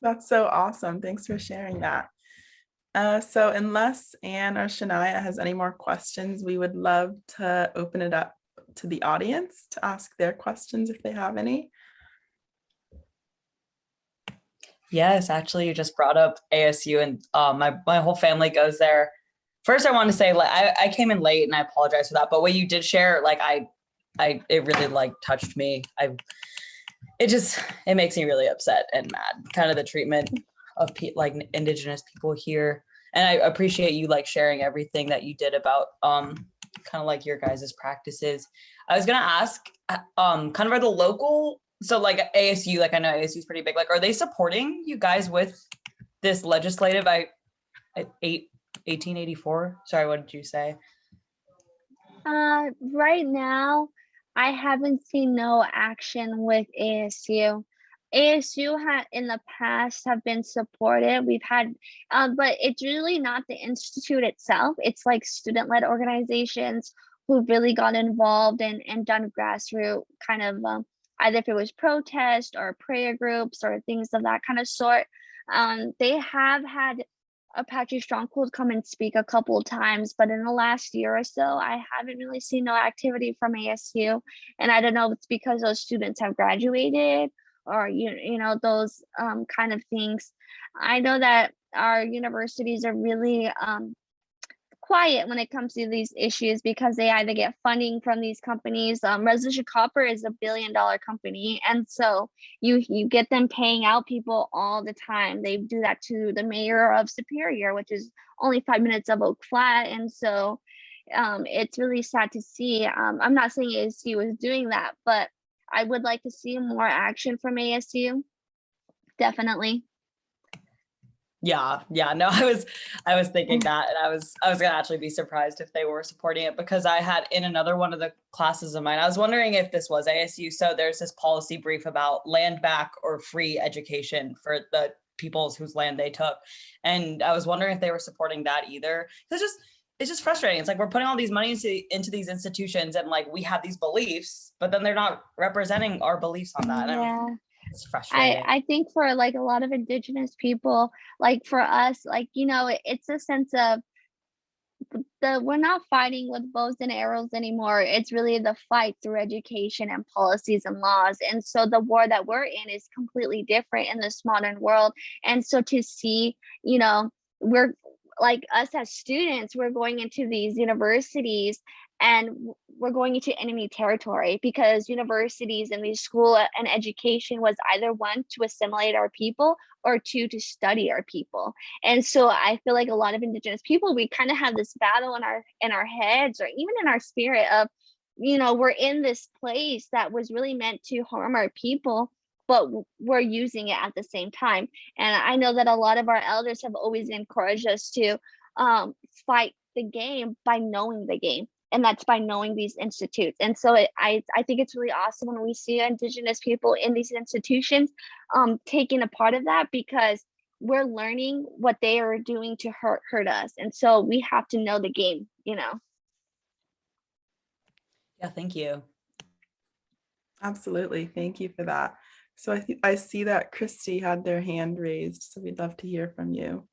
That's so awesome. Thanks for sharing that. So unless Anne or Shania has any more questions, we would love to open it up to the audience to ask their questions if they have any. Yes, actually, you just brought up ASU, and my whole family goes there. First, I want to say, like, I came in late, and I apologize for that. But what you did share, like, it really like touched me. It makes me really upset and mad. Kind of the treatment of like indigenous people here, and I appreciate you like sharing everything that you did about kind of like your guys' practices. I was gonna ask, kind of are the local. So like ASU, like I know ASU is pretty big. Like, are they supporting you guys with this legislative? 1884. Sorry, what did you say? Right now, I haven't seen no action with ASU. ASU had in the past have been supported. We've had, but it's really not the institute itself. It's like student-led organizations who really got involved and done grassroots kind of. Either if it was protest or prayer groups or things of that kind of sort. They have had Apache Stronghold come and speak a couple of times, but in the last year or so, I haven't really seen no activity from ASU. And I don't know if it's because those students have graduated or, you know, those kind of things. I know that our universities are really quiet when it comes to these issues because they either get funding from these companies. Resolution Copper is $1 billion company, and so you get them paying out people all the time. They do that to the mayor of Superior, which is only 5 minutes of Oak Flat, and so it's really sad to see. I'm not saying ASU is doing that, but I would like to see more action from ASU. Definitely. Yeah, no, I was thinking that, and I was gonna actually be surprised if they were supporting it, because I had in another one of the classes of mine, I was wondering if this was ASU. So there's this policy brief about land back or free education for the peoples whose land they took, and I was wondering if they were supporting that either. It's just frustrating. It's like we're putting all these money into these institutions, and like we have these beliefs, but then they're not representing our beliefs on that. Yeah. It's frustrating. I think for like a lot of indigenous people, like for us, like, you know, it's a sense of we're not fighting with bows and arrows anymore. It's really the fight through education and policies and laws. And so the war that we're in is completely different in this modern world. And so to see, you know, we're like us as students, we're going into these universities and we're going into enemy territory, because universities and these school and education was either one, to assimilate our people, or two, to study our people. And so I feel like a lot of indigenous people, we kind of have this battle in our heads, or even in our spirit of, you know, we're in this place that was really meant to harm our people, but we're using it at the same time. And I know that a lot of our elders have always encouraged us to fight the game by knowing the game. And that's by knowing these institutes. And so I think it's really awesome when we see indigenous people in these institutions taking a part of that, because we're learning what they are doing to hurt us. And so we have to know the game, you know. Yeah, thank you. Absolutely. Thank you for that. So I see that Christy had their hand raised, so we'd love to hear from you.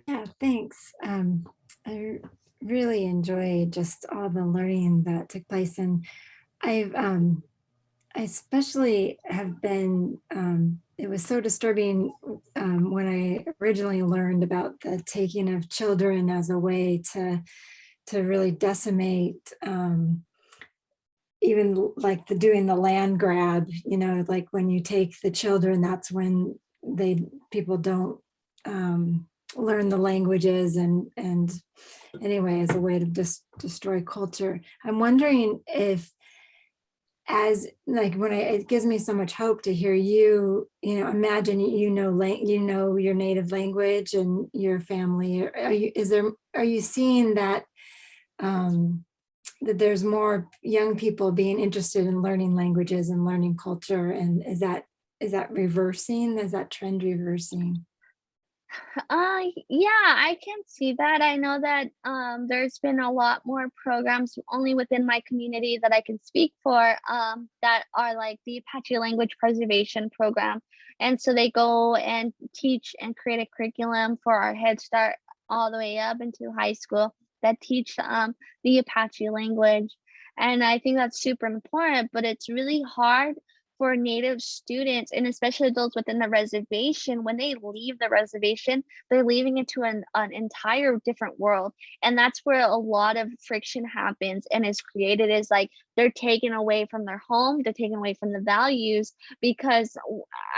Yeah, thanks. I really enjoyed just all the learning that took place, and I especially have been, it was so disturbing when I originally learned about the taking of children as a way to really decimate, even like doing the land grab, you know, like when you take the children, that's when people don't learn the languages, and anyway, as a way to just destroy culture. I'm wondering if, as like it gives me so much hope to hear you, you know, imagine you know your native language and your family. Are you seeing that that there's more young people being interested in learning languages and learning culture, and is that reversing? Is that trend reversing? Yeah, I can see that. I know that there's been a lot more programs only within my community that I can speak for, that are like the Apache language preservation program. And so they go and teach and create a curriculum for our Head Start all the way up into high school that teach the Apache language. And I think that's super important, but it's really hard for Native students, and especially those within the reservation, when they leave the reservation, they're leaving into an entire different world. And that's where a lot of friction happens and is created, is like they're taken away from their home, they're taken away from the values, because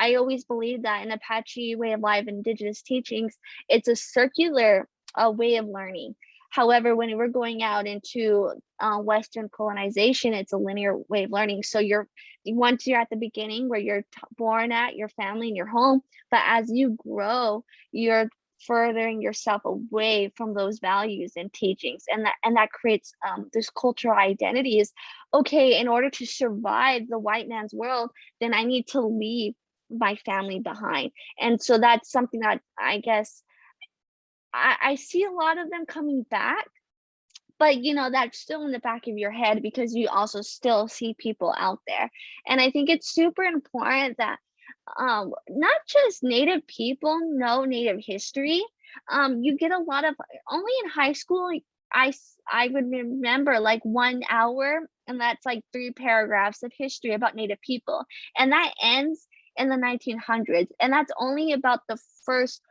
I always believe that in Apache way of life, indigenous teachings, it's a circular way of learning. However, when we're going out into Western colonization, it's a linear way of learning. So once you're at the beginning where you're born at, your family and your home, but as you grow, you're furthering yourself away from those values and teachings, and that creates this cultural identity. Is okay, in order to survive the white man's world, then I need to leave my family behind. And so that's something that I guess I see a lot of them coming back, but you know, that's still in the back of your head, because you also still see people out there. And I think it's super important that not just Native people know Native history. You get a lot of, only in high school, I would remember like 1 hour, and that's like 3 paragraphs of history about Native people, and that ends in the 1900s, and that's only about the first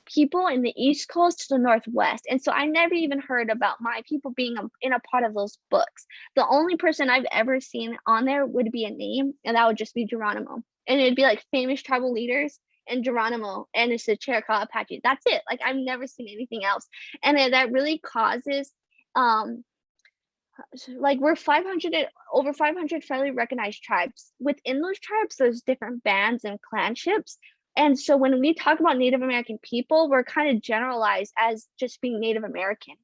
people in the East Coast to the Northwest. And so I never even heard about my people being in a part of those books. The only person I've ever seen on there would be a name, and that would just be Geronimo. And it'd be like famous tribal leaders and Geronimo, and it's the Chiricahua Apache. That's it. Like I've never seen anything else. And that really causes like we're over 500 federally recognized tribes. Within those tribes, there's different bands and clanships. And so when we talk about Native American people, we're kind of generalized as just being Native American.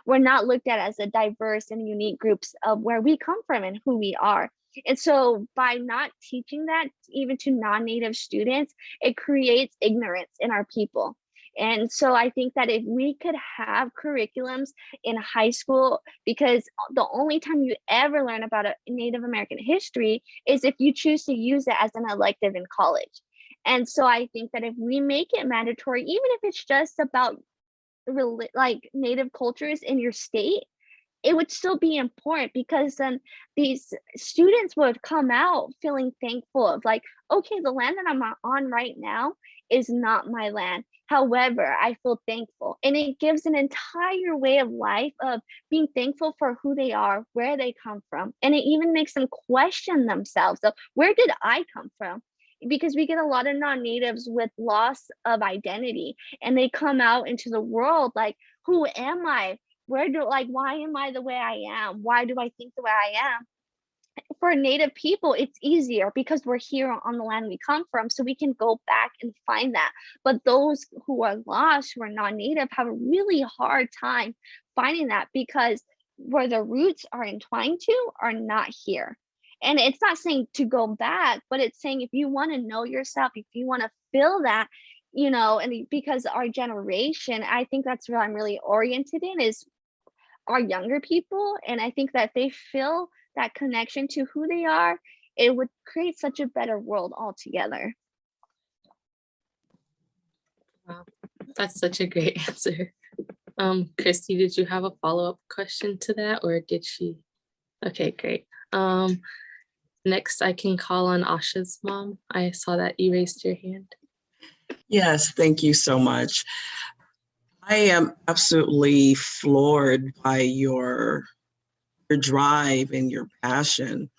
We're not looked at as a diverse and unique groups of where we come from and who we are. And so by not teaching that even to non-Native students, it creates ignorance in our people. And so I think that if we could have curriculums in high school, because the only time you ever learn about a Native American history is if you choose to use it as an elective in college. And so I think that if we make it mandatory, even if it's just about like native cultures in your state, it would still be important, because then these students would come out feeling thankful of like, okay, the land that I'm on right now is not my land. However, I feel thankful. And it gives an entire way of life of being thankful for who they are, where they come from. And it even makes them question themselves of, where did I come from? Because we get a lot of non-natives with loss of identity, and they come out into the world like, who am I? Why am I the way I am? Why do I think the way I am? For native people, it's easier because we're here on the land we come from, so we can go back and find that. But those who are lost, who are non-native, have a really hard time finding that, because where the roots are entwined to are not here. And it's not saying to go back, but it's saying if you want to know yourself, if you want to feel that, and because our generation, I think that's what I'm really oriented in, is our younger people. And I think that they feel that connection to who they are, it would create such a better world altogether. Wow, that's such a great answer. Christy, did you have a follow-up question to that, or did she? Okay, great. Next, I can call on Asha's mom. I saw that you raised your hand. Yes, thank you so much. I am absolutely floored by your drive and your passion.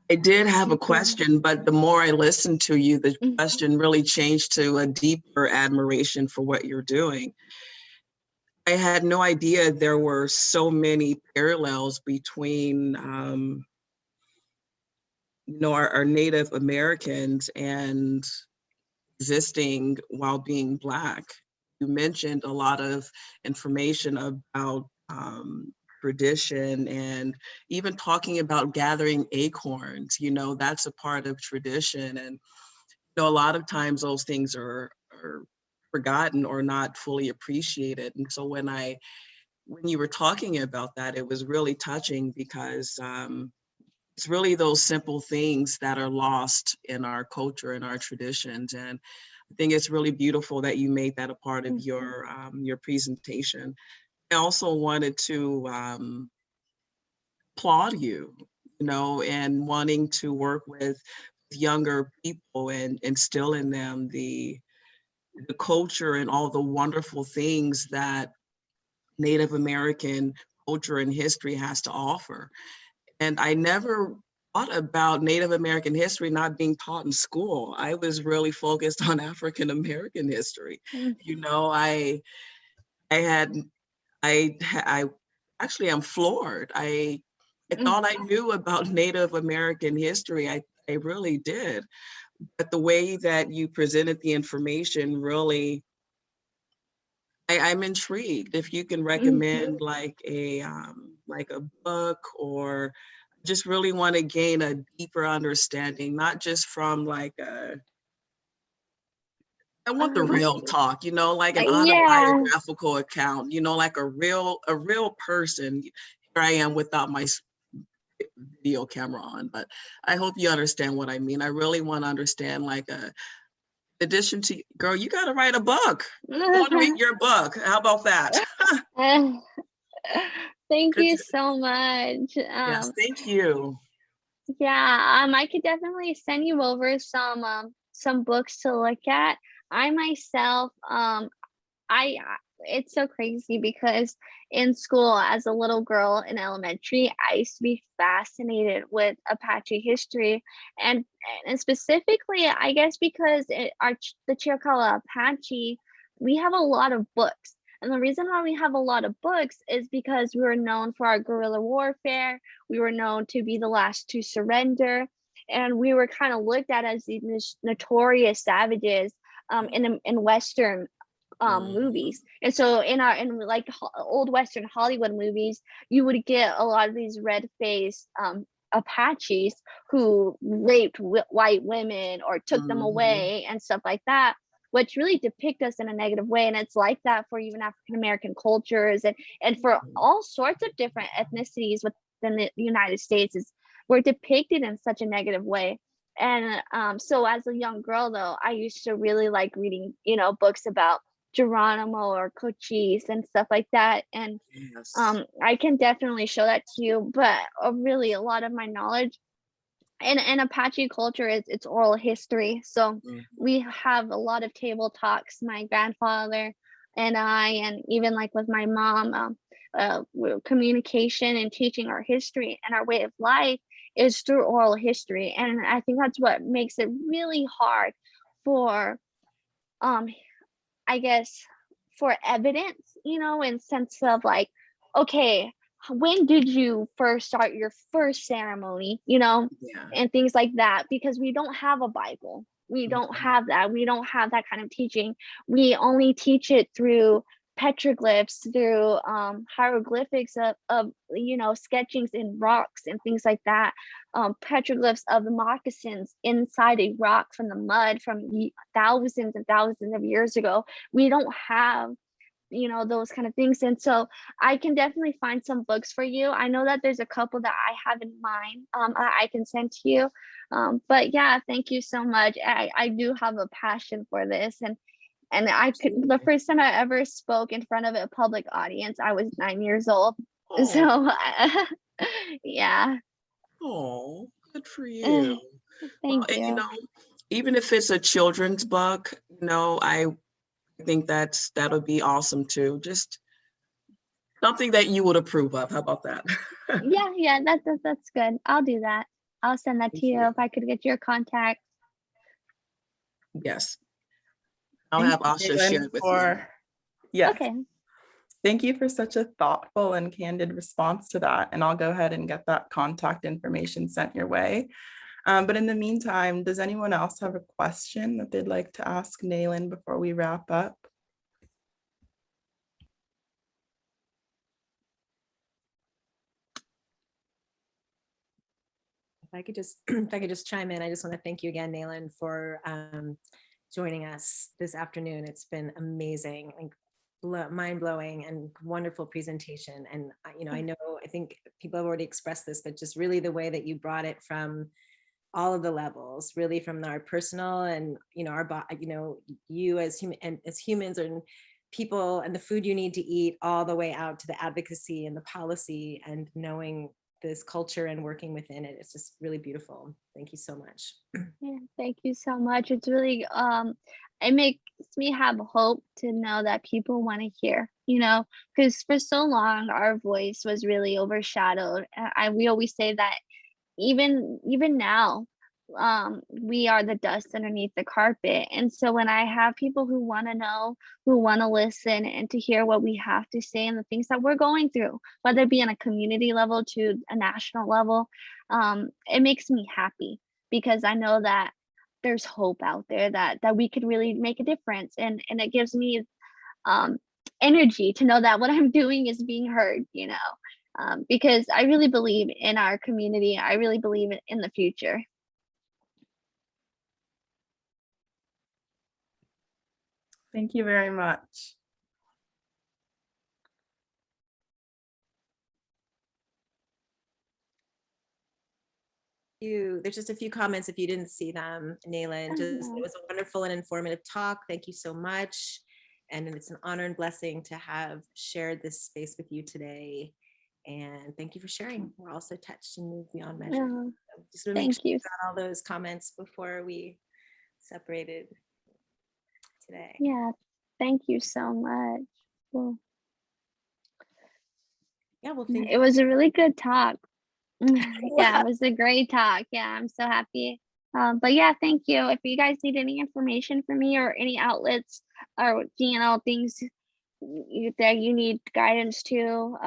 I did have a question, but the more I listened to you, the question really changed to a deeper admiration for what you're doing. I had no idea there were so many parallels between our Native Americans and existing while being Black. You mentioned a lot of information about tradition, and even talking about gathering acorns, that's a part of tradition. And a lot of times those things are forgotten or not fully appreciated. And so when you were talking about that, it was really touching, because it's really those simple things that are lost in our culture and our traditions. And I think it's really beautiful that you made that a part of your presentation. I also wanted to applaud you, and wanting to work with younger people and instill in them the culture and all the wonderful things that Native American culture and history has to offer. And I never thought about Native American history not being taught in school. I was really focused on African American history. I actually am floored. I thought I knew about Native American history. I really did. But the way that you presented the information really, I'm intrigued. If you can recommend like a book, or just really want to gain a deeper understanding, not just from like I want the real talk, like an autobiographical account, like a real person. Here I am without my video camera on, but I hope you understand what I mean. I really want to understand, like, in addition to, girl, you got to write a book. I want to read your book. How about that? Thank you so much. Yes, thank you. Yeah, I could definitely send you over some books to look at. I myself, it's so crazy because in school as a little girl in elementary, I used to be fascinated with Apache history, and specifically, I guess because the Chiricahua Apache, we have a lot of books. And the reason why we have a lot of books is because we were known for our guerrilla warfare. We were known to be the last to surrender. And we were kind of looked at as these notorious savages in Western movies. And so in like old Western Hollywood movies, you would get a lot of these red-faced Apaches who raped white women or took them away and stuff like that, which really depict us in a negative way. And it's like that for even African American cultures and for all sorts of different ethnicities within the United States. We're depicted in such a negative way. And so as a young girl, though, I used to really like reading, books about Geronimo or Cochise and stuff like that. And Yes. I can definitely show that to you, but really a lot of my knowledge and Apache culture is it's oral history. So we have a lot of table talks, my grandfather and I, and even like with my mom, communication and teaching our history and our way of life is through oral history. And I think that's what makes it really hard for, I guess, for evidence, you know, in sense of like, okay, when did you first start your first ceremony, you know, Yeah. and things like that, because we don't have a Bible. We don't have that. We don't have that kind of teaching. We only teach it through petroglyphs, through hieroglyphics of you know, sketchings in rocks and things like that. Petroglyphs of the moccasins inside a rock from the mud from thousands and thousands of years ago. We don't have, you know, those kind of things. And so I can definitely find some books for you. I know that there's a couple that I have in mind, I can send to you. But yeah, thank you so much. I do have a passion for this, and I could, the first time I ever spoke in front of a public audience, I was 9 years old. Oh, So yeah, oh, good for you. thank And you you. know, even if it's a children's book, you know, I think that'll be awesome too. Just something that you would approve of. How about that? Yeah, that's good. I'll do that. I'll send that to Thank you you. if I could get your contact. Yes. I'll Thank have you, Asha Naylan, share it with you. for, yes. Okay. Thank you for such a thoughtful and candid response to that. And I'll go ahead and get that contact information sent your way. But in the meantime, does anyone else have a question that they'd like to ask Naylan before we wrap up? If I could just chime in, I just want to thank you again, Naylan, for joining us this afternoon. It's been amazing, like mind-blowing and wonderful presentation. And you know, I think people have already expressed this, but just really the way that you brought it from all of the levels, really from our personal and, you know, you as humans and people and the food you need to eat, all the way out to the advocacy and the policy and knowing this culture and working within it. It's just really beautiful. Thank you so much. Yeah, thank you so much. It's really it makes me have hope to know that people want to hear, you know, because for so long our voice was really overshadowed. We always say that even now, we are the dust underneath the carpet. And so when I have people who want to know, who want to listen and to hear what we have to say and the things that we're going through, whether it be on a community level to a national level, it makes me happy because I know that there's hope out there that we could really make a difference. And it gives me energy to know that what I'm doing is being heard, you know. Because I really believe in our community. I really believe in the future. Thank you very much. There's just a few comments if you didn't see them, Naylan. It was a wonderful and informative talk. Thank you so much. And it's an honor and blessing to have shared this space with you today. And thank you for sharing. We're also touched and moved beyond measure. So just want to make sure you got all those comments before we separated today. Yeah, thank you so much. Well, yeah, well, it was a really good talk. Yeah, it was a great talk. Yeah, I'm so happy. But yeah, thank you. If you guys need any information from me or any outlets or, you know, things that you need guidance to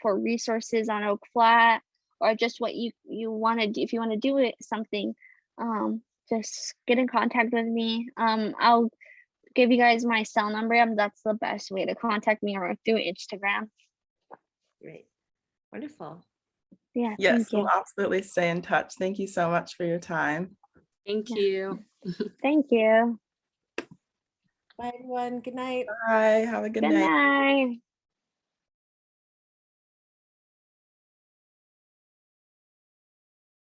for resources on Oak Flat, or just what you want to do, if you want to do it something, just get in contact with me. I'll give you guys my cell number. That's the best way to contact me, or through Instagram. Great. Wonderful. Yeah. Yes, we'll absolutely stay in touch. Thank you so much for your time. Thank you. Thank you. Bye, everyone. Good night. Bye. Have a good night. Good night.